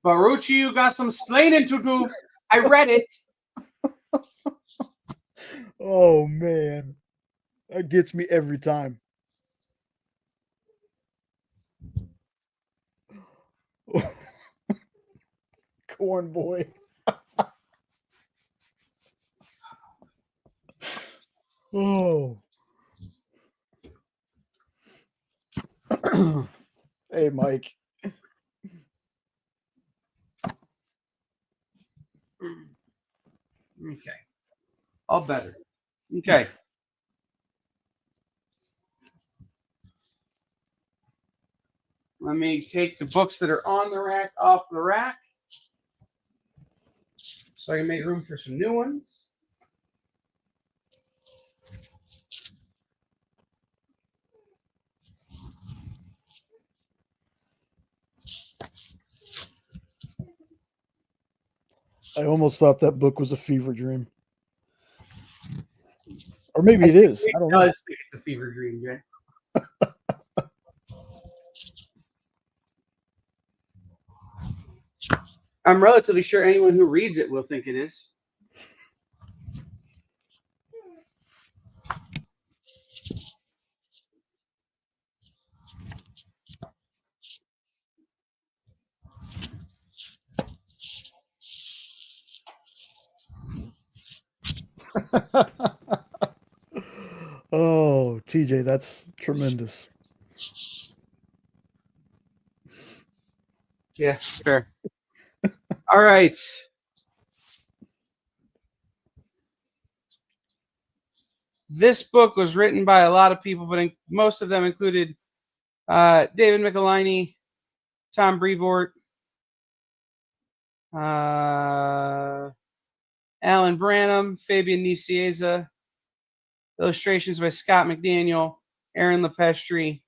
B: Barucci, you got some splaining to do. I read it.
F: Oh man, that gets me every time. Corn boy. Oh. Hey, Mike.
B: Okay. All better. Okay. Let me take the books that are on the rack off the rack so I can make room for some new ones.
F: I almost thought that book was a fever dream. Or maybe it is. I don't know.
B: I just think it's a fever dream, Jay. I'm relatively sure anyone who reads it will think it is.
F: Oh, TJ, that's tremendous.
B: Yeah, fair. All right. This book was written by a lot of people, but most of them included David Michelini, Tom Brevoort, Alan Branham, Fabian Nicieza, illustrations by Scott McDaniel, Aaron Lepestre,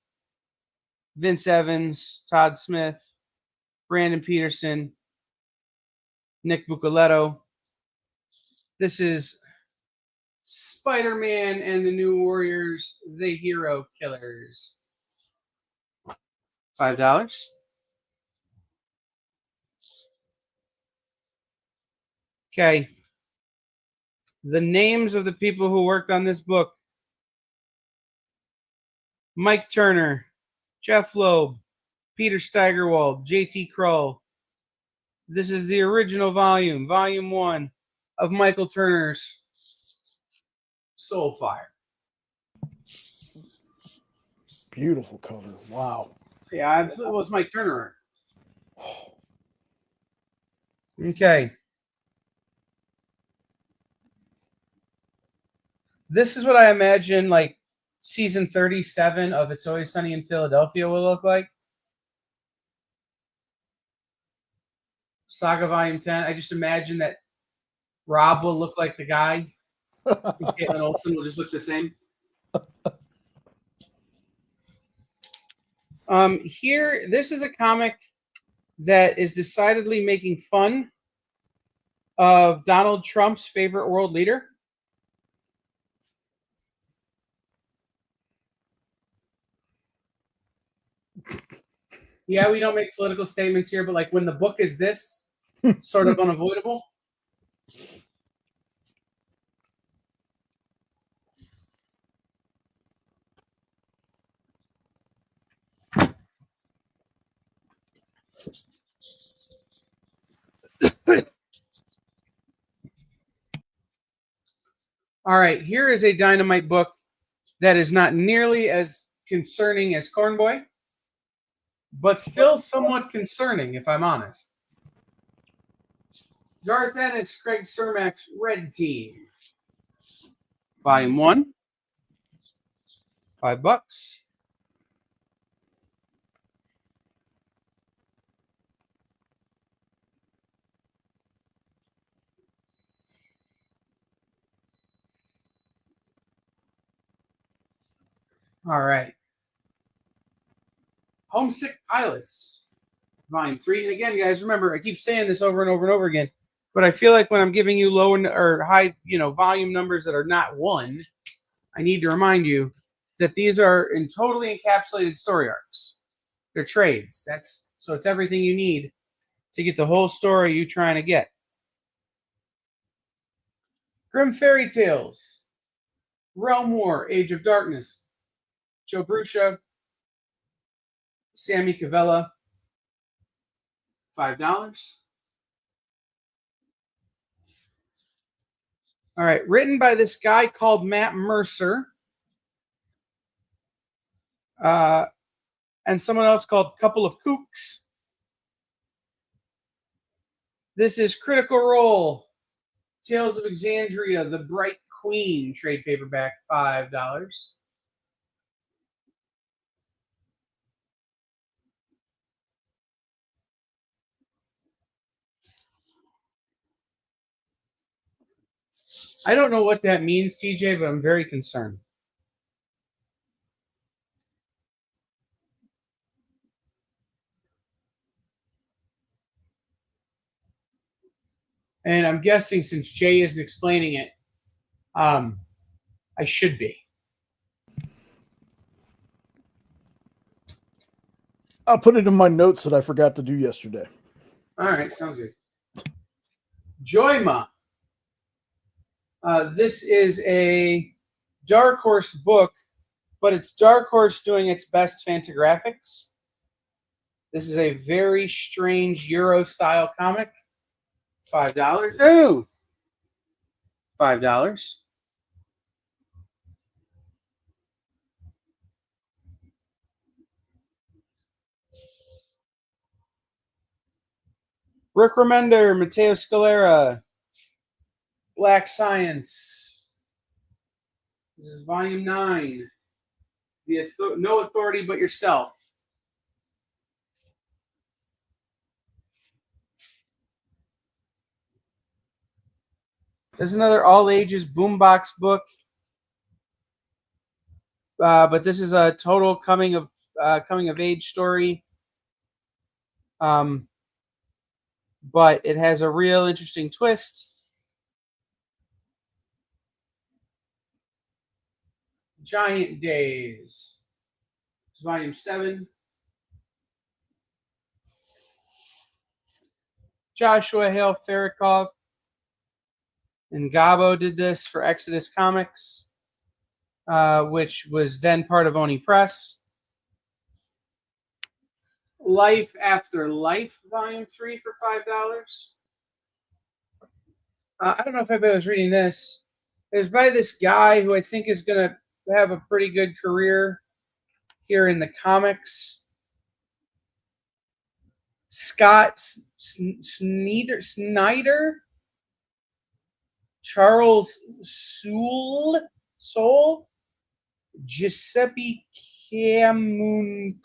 B: Vince Evans, Todd Smith, Brandon Peterson, Nick Bucoletto. This is Spider-Man and the New Warriors, the Hero Killers. $5. Okay. The names of the people who worked on this book: Mike Turner, Jeff Loeb, Peter Steigerwald, J.T. Krull. This is the original volume, volume 1 of Michael Turner's Soulfire.
F: Beautiful cover. Wow.
B: Yeah, it was Mike Turner. Okay. This is what I imagine like season 37 of It's Always Sunny in Philadelphia will look like. Saga Volume 10. I just imagine that Rob will look like the guy. And Caitlin Olsen will just look the same. Here, this is a comic that is decidedly making fun of Donald Trump's favorite world leader. Yeah, we don't make political statements here, but like when the book is this, sort of unavoidable. All right, here is a Dynamite book that is not nearly as concerning as Corn Boy, but still somewhat concerning, if I'm honest. Garth Ennis, Craig Cermak's Red Team. Volume 1. $5. All right. Homesick Pilots, Volume 3. And again, guys, remember, I keep saying this over and over and over again, but I feel like when I'm giving you low or high, volume numbers that are not 1, I need to remind you that these are in totally encapsulated story arcs. They're trades. So it's everything you need to get the whole story you're trying to get. Grim Fairy Tales, Realm War, Age of Darkness, Joe Brucia, Sammy Cavella, $5. All right, written by this guy called Matt Mercer, and someone else called Couple of Kooks. This is Critical Role, Tales of Exandria, The Bright Queen, trade paperback, $5. I don't know what that means, TJ, but I'm very concerned. And I'm guessing since Jay isn't explaining it, I should be.
F: I'll put it in my notes that I forgot to do yesterday.
B: All right, sounds good. Joyma. This is a Dark Horse book, but it's Dark Horse doing its best Fantagraphics. This is a very strange Euro-style comic. $5. Ooh! $5. Rick Remender, Matteo Scalera, Black Science. This is volume 9. No Authority But Yourself. This is another all ages boombox book, but this is a total coming of age story. But it has a real interesting twist. Giant Days, volume 7. Joshua Hale Farrakov and Gabo did this for Exodus Comics, which was then part of Oni Press. Life After Life, volume 3 for $5. I don't know if anybody was reading this. It was by this guy who I think is going to have a pretty good career here in the comics. Scott Snyder, Charles Soule, Giuseppe Camuncoli.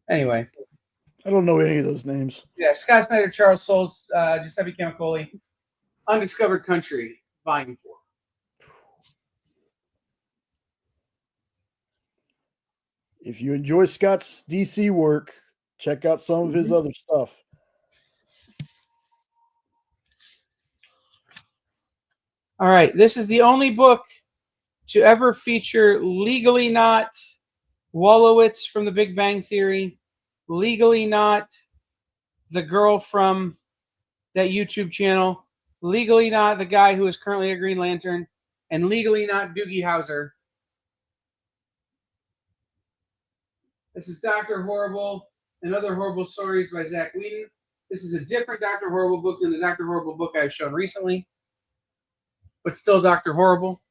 B: Anyway.
F: I don't know any of those names.
B: Yeah, Scott Snyder, Charles Soule, Giuseppe Camuncoli. Undiscovered Country, volume 4.
F: If you enjoy Scott's DC work, check out some of his other stuff.
B: All right, this is the only book to ever feature Legally Not Wolowitz from The Big Bang Theory, Legally Not the girl from that YouTube channel, Legally Not the guy who is currently a Green Lantern, and Legally Not Doogie Howser. This is Dr. Horrible and Other Horrible Stories by Zach Whedon. This is a different Dr. Horrible book than the Dr. Horrible book I've shown recently, but still Dr. Horrible.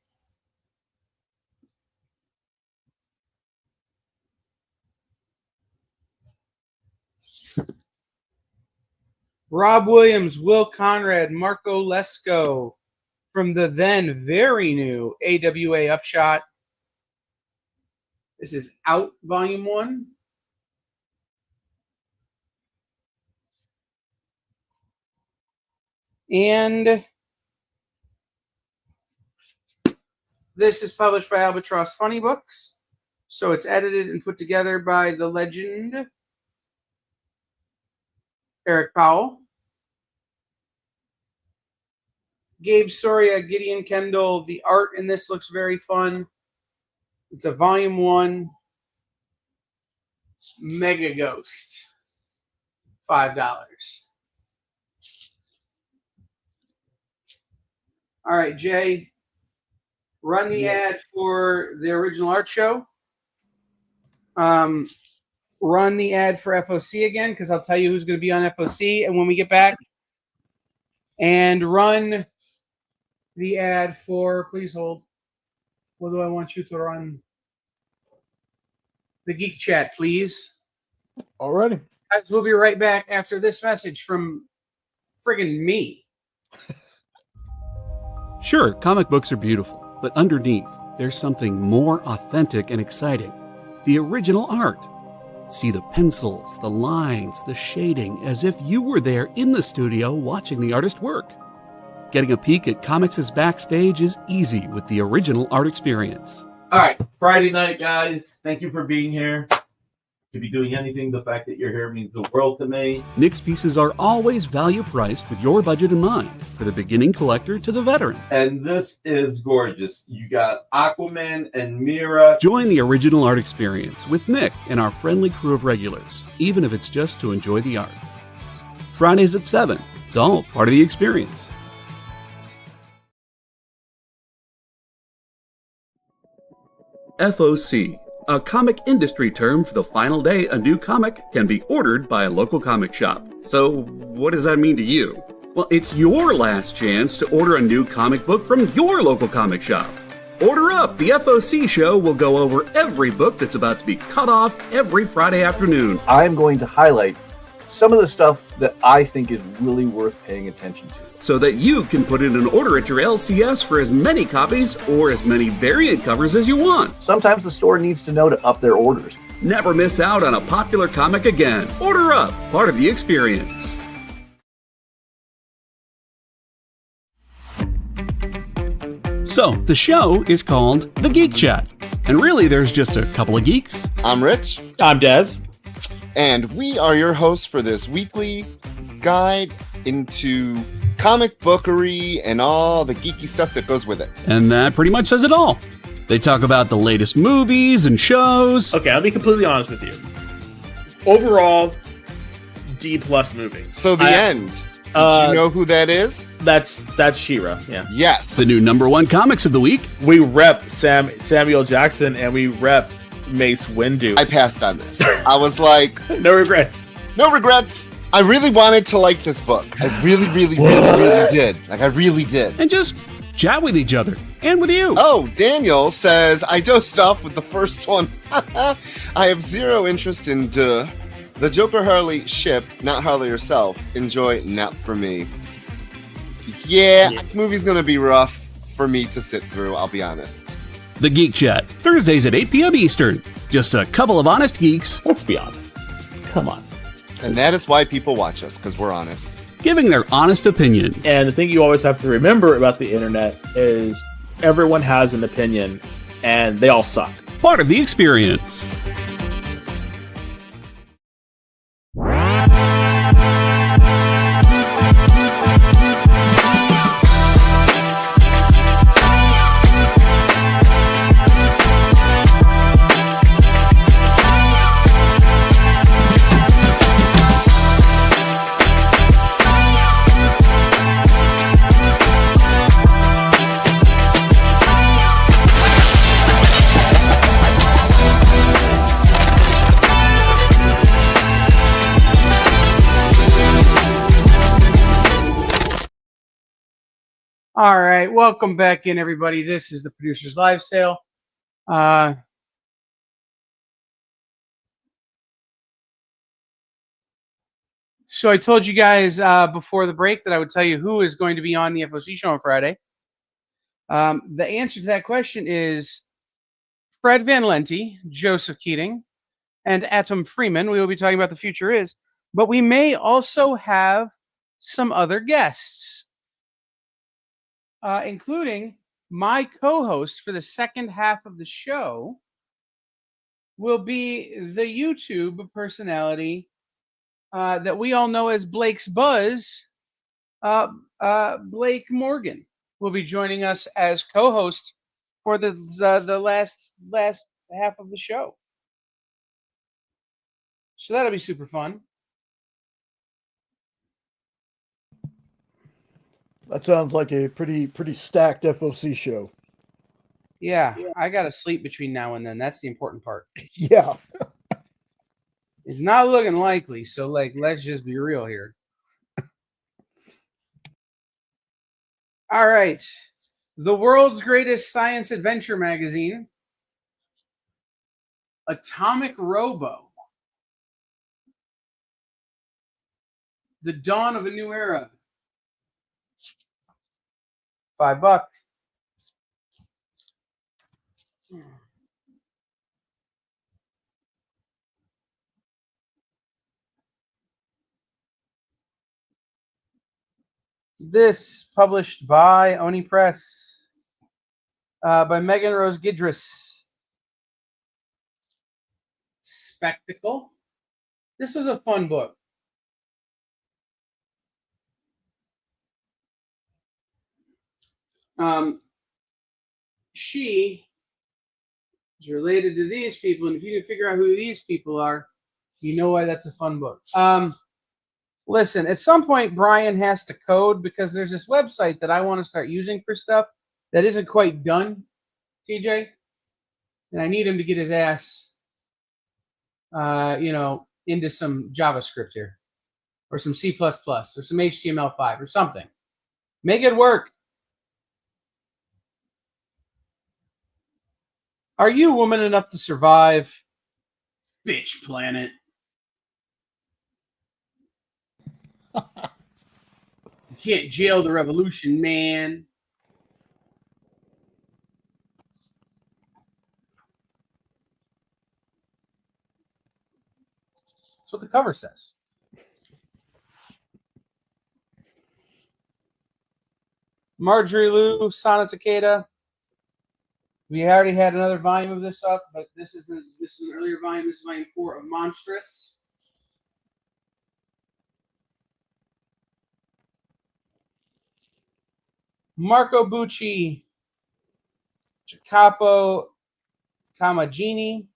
B: Rob Williams, Will Conrad, Marco Lesko from the then very new AWA Upshot. This is Out, Volume 1. And this is published by Albatross Funny Books. So it's edited and put together by the legend Eric Powell. Gabe Soria, Gideon Kendall. The art in this looks very fun. It's a volume 1 Mega Ghost. $5. All right, Jay, run the ad for the original art show. Run the ad for FOC again, because I'll tell you who's going to be on FOC. And when we get back, and run the ad for, please hold. What do I want you to run? The Geek Chat, please.
F: Alrighty.
B: Guys, we'll be right back after this message from friggin' me.
D: Sure, comic books are beautiful, but underneath, there's something more authentic and exciting. The original art. See the pencils, the lines, the shading, as if you were there in the studio watching the artist work. Getting a peek at comics' backstage is easy with the original art experience.
G: All right, Friday night, guys. Thank you for being here. To be doing anything, the fact that you're here means the world to me.
D: Nick's pieces are always value priced with your budget in mind, for the beginning collector to the veteran.
G: And this is gorgeous. You got Aquaman and Mira.
D: Join the original art experience with Nick and our friendly crew of regulars, even if it's just to enjoy the art. Fridays at 7. It's all part of the experience. FOC, a comic industry term for the final day a new comic can be ordered by a local comic shop. So, what does that mean to you? Well, it's your last chance to order a new comic book from your local comic shop. Order up! The FOC show will go over every book that's about to be cut off every Friday afternoon.
E: I'm going to highlight some of the stuff that I think is really worth paying attention to,
D: so that you can put in an order at your LCS for as many copies or as many variant covers as you want.
E: Sometimes the store needs to know to up their orders.
D: Never miss out on a popular comic again. Order up, part of the experience. So, the show is called The Geek Chat. And really, there's just a couple of geeks.
H: I'm Rich.
I: I'm Dez.
H: And we are your hosts for this weekly guide into comic bookery and all the geeky stuff that goes with it.
D: And that pretty much says it all. They talk about the latest movies and shows.
I: Okay, I'll be completely honest with you. Overall, D+ movie.
H: So the end. Did you know who that is?
I: That's She-Ra, yeah.
H: Yes.
D: The new #1 comics of the week.
I: We rep Samuel Jackson and we rep Mace Windu.
H: I passed on this. I was like,
I: no regrets.
H: No regrets. I really wanted to like this book. I really did. Like, I really did.
D: And just chat with each other. And with you.
H: Oh, Daniel says, I dosed off with the first one. I have zero interest in the Joker Harley ship, not Harley herself. Enjoy, not for me. Yeah, this movie's gonna be rough for me to sit through, I'll be honest.
D: The Geek Chat, Thursdays at 8 p.m. Eastern. Just a couple of honest geeks.
I: Let's be honest. Come on.
H: And that is why people watch us, because we're honest.
D: Giving their honest opinions.
I: And the thing you always have to remember about the internet is everyone has an opinion, and they all suck.
D: Part of the experience.
B: All right, welcome back in, everybody. This is the Producers Live Sale. So I told you guys before the break that I would tell you who is going to be on the FOC show on Friday. The answer to that question is Fred Van Lente, Joseph Keating, and Atom Freeman. We will be talking about The Future Is, but we may also have some other guests. Including my co-host for the second half of the show will be the YouTube personality that we all know as Blake's Buzz. Blake Morgan will be joining us as co-host for the last half of the show. So that'll be super fun.
F: That sounds like a pretty stacked FOC show.
B: Yeah, I gotta sleep between now and then. That's the important part.
F: Yeah.
B: It's not looking likely, so like let's just be real here. All right. The world's greatest science adventure magazine, Atomic Robo. The dawn of a new era. $5. This published by Oni Press, by Megan Rose Gidris. Spectacle. This was a fun book. She is related to these people, and if you can figure out who these people are, you know why that's a fun book. Listen, at some point, Brian has to code because there's this website that I want to start using for stuff that isn't quite done, TJ. And I need him to get his ass, into some JavaScript here, or some C++, or some HTML5, or something. Make it work. Are you woman enough to survive? Bitch planet. You can't jail the revolution, man. That's what the cover says. Marjorie Liu, Sana Takeda. We already had another volume of this up, but this is an earlier volume. This is volume 4 of Monstrous. Marco Bucci, Jacopo Camagini.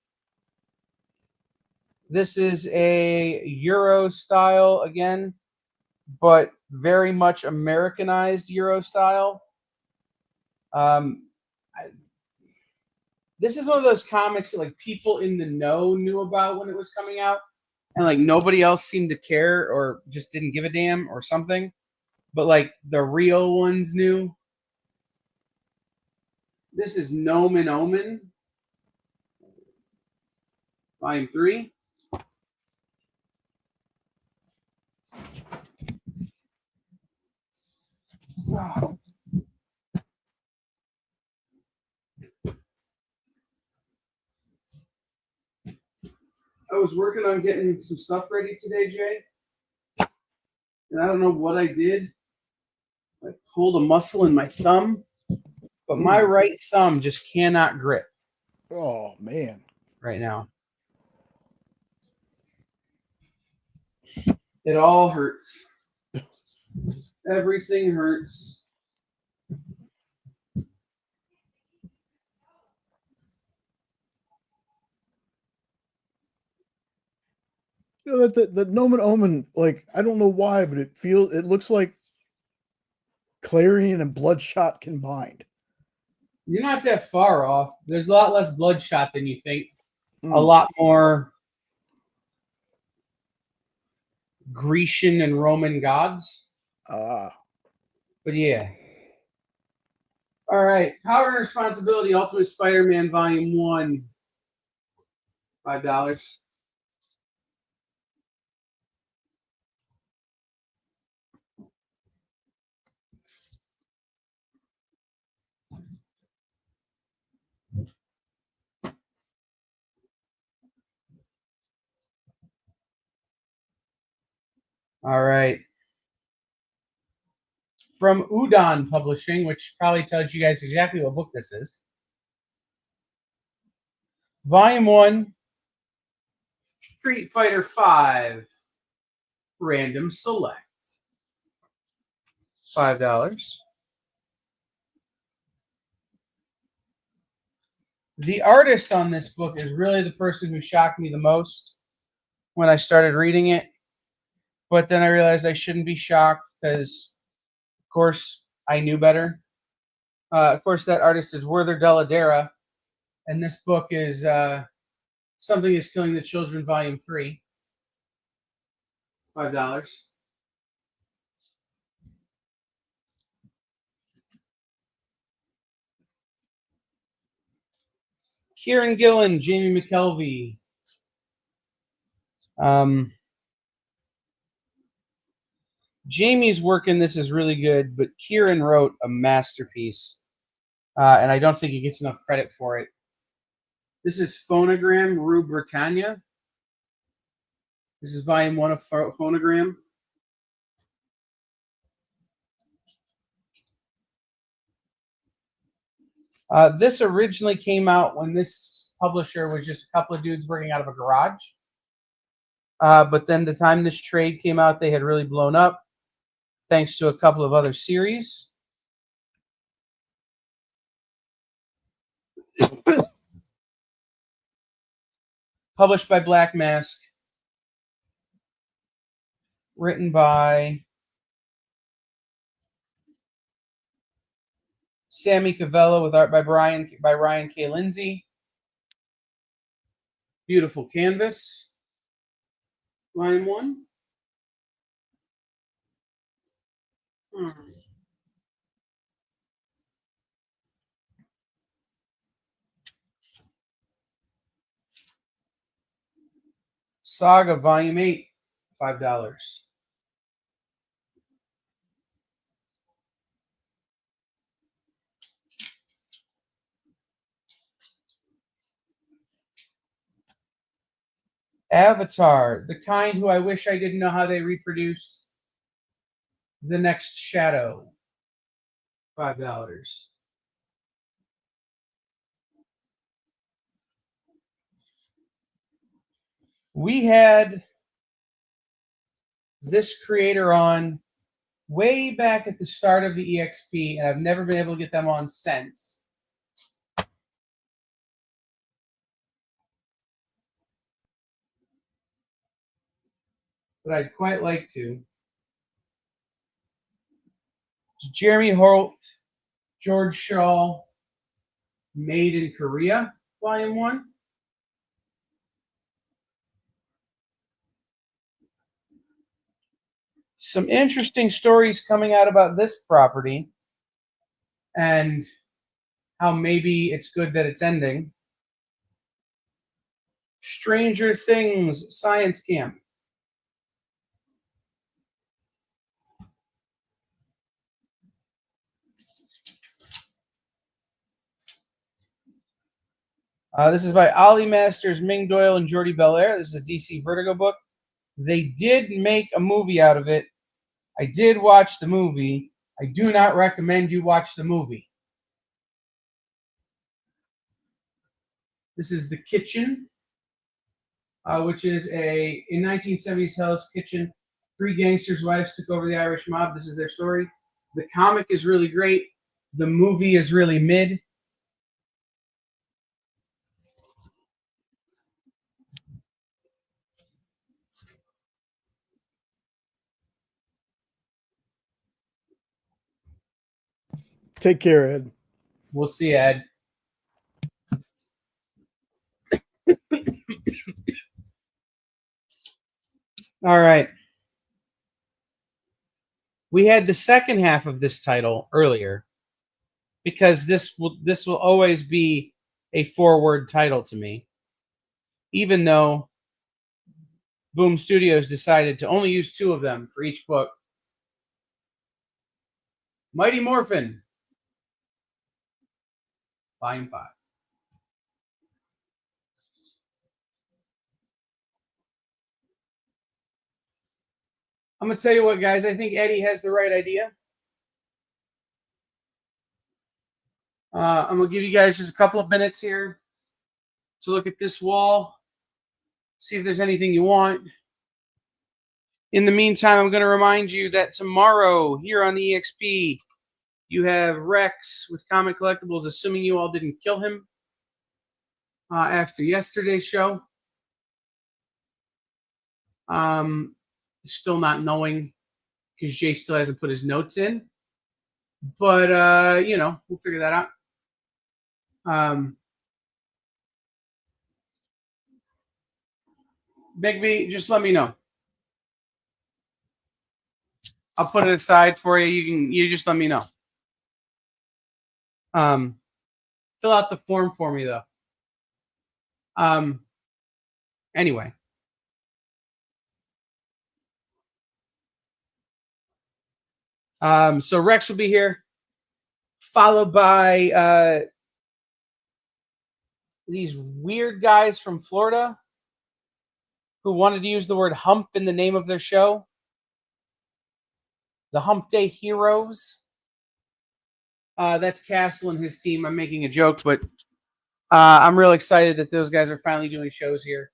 B: This is a Euro style again, but very much Americanized Euro style. This is one of those comics that like people in the know knew about when it was coming out, and like nobody else seemed to care or just didn't give a damn or something. But like the real ones knew. This is Nomen Omen, volume 3. Wow. I was working on getting some stuff ready today, Jay. And I don't know what I did. I pulled a muscle in my thumb, but my right thumb just cannot grip
F: Oh man.
B: right now. It all hurts. Everything hurts.
F: You know that Nomen Omen, like I don't know why, but it looks like Clarion and Bloodshot combined.
B: You're not that far off. There's a lot less bloodshot than you think. A lot more Grecian and Roman gods. But yeah. All right. Power and Responsibility, Ultimate Spider-Man, Volume 1. $5. All right. From Udon Publishing, which probably tells you guys exactly what book this is. Volume 1, Street Fighter V, Random Select. $5. The artist on this book is really the person who shocked me the most when I started reading it. But then I realized I shouldn't be shocked because course, I knew better. Of course, that artist is Werther Della, and this book is Something is Killing the Children, Volume 3. $5. Kieran Gillen, Jamie McKelvey. Jamie's work in this is really good, but Kieran wrote a masterpiece, and I don't think he gets enough credit for it. This is Phonogram, Rue Britannia. This is volume 1 of Phonogram. This originally came out when this publisher was just a couple of dudes working out of a garage. But then the time this trade came out, they had really blown up, thanks to a couple of other series. Published by Black Mask. Written by Sammy Cavella with art by Ryan K. Lindsay. Beautiful canvas. Line 1. Saga Volume 8, $5. Avatar, the kind who I wish I didn't know how they reproduce. The Next Shadow, $5. We had this creator on way back at the start of the EXP, and I've never been able to get them on since. But I'd quite like to. It's Jeremy Holt, George Shaw, Made in Korea, Volume 1. Some interesting stories coming out about this property and how maybe it's good that it's ending. Stranger Things Science Camp. This is by Ollie Masters, Ming Doyle, and Jordi Belair. This is a DC Vertigo book. They did make a movie out of it. I did watch the movie. I do not recommend you watch the movie. This is The Kitchen, which is in 1970s Hell's Kitchen. 3 gangsters' wives took over the Irish mob. This is their story. The comic is really great. The movie is really mid.
F: Take care, Ed.
B: We'll see, Ed. All right. We had the second half of this title earlier because this will always be a 4-word title to me, even though Boom Studios decided to only use 2 of them for each book. Mighty Morphin, Volume 5. I'm going to tell you what, guys. I think Eddie has the right idea. I'm going to give you guys just a couple of minutes here to look at this wall, see if there's anything you want. In the meantime, I'm going to remind you that tomorrow here on the EXP, you have Rex with Comic Collectibles, assuming you all didn't kill him after yesterday's show. Still not knowing because Jay still hasn't put his notes in. But we'll figure that out. Bigby, just let me know. I'll put it aside for you. You just let me know. Fill out the form for me though. Anyway. So Rex will be here, followed by these weird guys from Florida who wanted to use the word hump in the name of their show. The Hump Day Heroes. That's Castle and his team. I'm making a joke, but I'm real excited that those guys are finally doing shows here.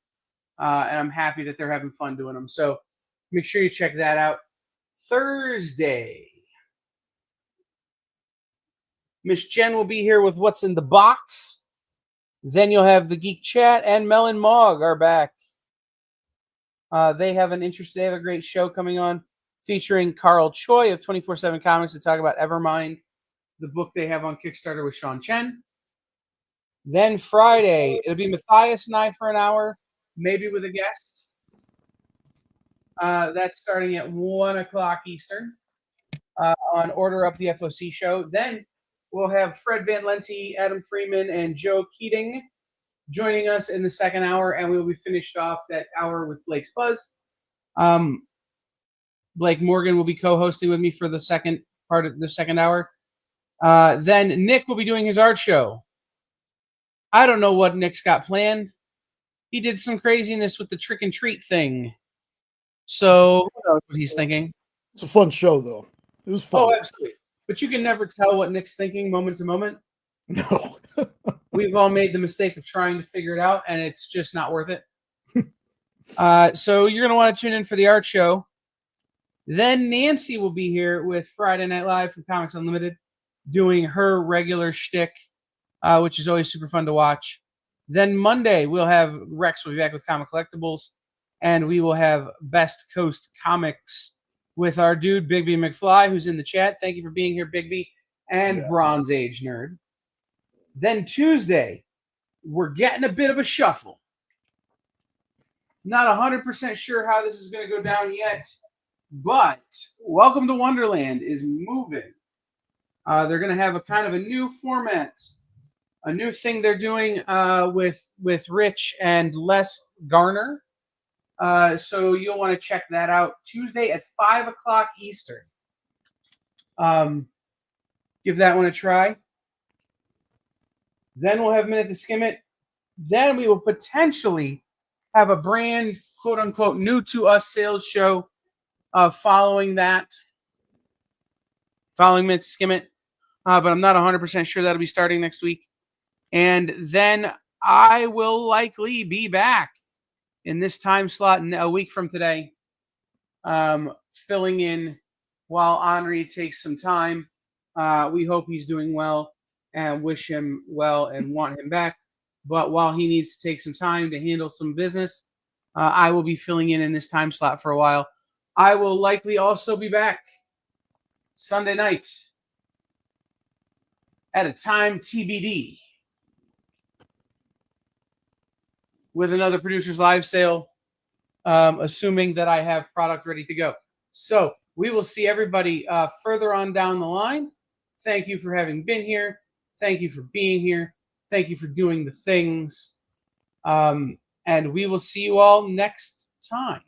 B: And I'm happy that they're having fun doing them. So make sure you check that out. Thursday, Miss Jen will be here with What's in the Box. Then you'll have the Geek Chat, and Mel and Mog are back. They have a great show coming on featuring Carl Choi of 24/7 Comics to talk about Evermind, the book they have on Kickstarter with Sean Chen. Then Friday, it'll be Matthias and I for an hour, maybe with a guest. That's starting at 1 o'clock Eastern on Order Up the FOC show. Then we'll have Fred Van Lente, Adam Freeman, and Joe Keating joining us in the second hour, and we will be finished off that hour with Blake's Buzz. Blake Morgan will be co-hosting with me for the second part of the second hour. Then Nick will be doing his art show. I don't know what Nick's got planned. He did some craziness with the trick and treat thing. So who knows what he's thinking.
F: It's a fun show, though. It was fun.
B: Oh, absolutely. But you can never tell what Nick's thinking moment to moment.
F: No.
B: We've all made the mistake of trying to figure it out, and it's just not worth it. So you're going to want to tune in for the art show. Then Nancy will be here with Friday Night Live from Comics Unlimited, doing her regular shtick, which is always super fun to watch. Then Monday, we'll have Rex will be back with Comic Collectibles, and we will have Best Coast Comics with our dude, Bigby McFly, who's in the chat. Thank you for being here, Bigby, and Bronze Age Nerd. Then Tuesday, we're getting a bit of a shuffle. Not 100% sure how this is going to go down yet, but Welcome to Wonderland is moving. They're going to have a kind of a new format, a new thing they're doing with Rich and Les Garner. So you'll want to check that out Tuesday at 5 o'clock Eastern. Give that one a try. Then we'll have a minute to skim it. Then we will potentially have a brand, quote unquote, new to us sales show following Minute to Skim It. But I'm not 100% sure that'll be starting next week. And then I will likely be back in this time slot a week from today, filling in while Henri takes some time. We hope he's doing well and wish him well and want him back. But while he needs to take some time to handle some business, I will be filling in this time slot for a while. I will likely also be back Sunday night at a time TBD with another Producers Live sale, assuming that I have product ready to go. So we will see everybody further on down the line. Thank you for having been here. Thank you for being here. Thank you for doing the things. And we will see you all next time.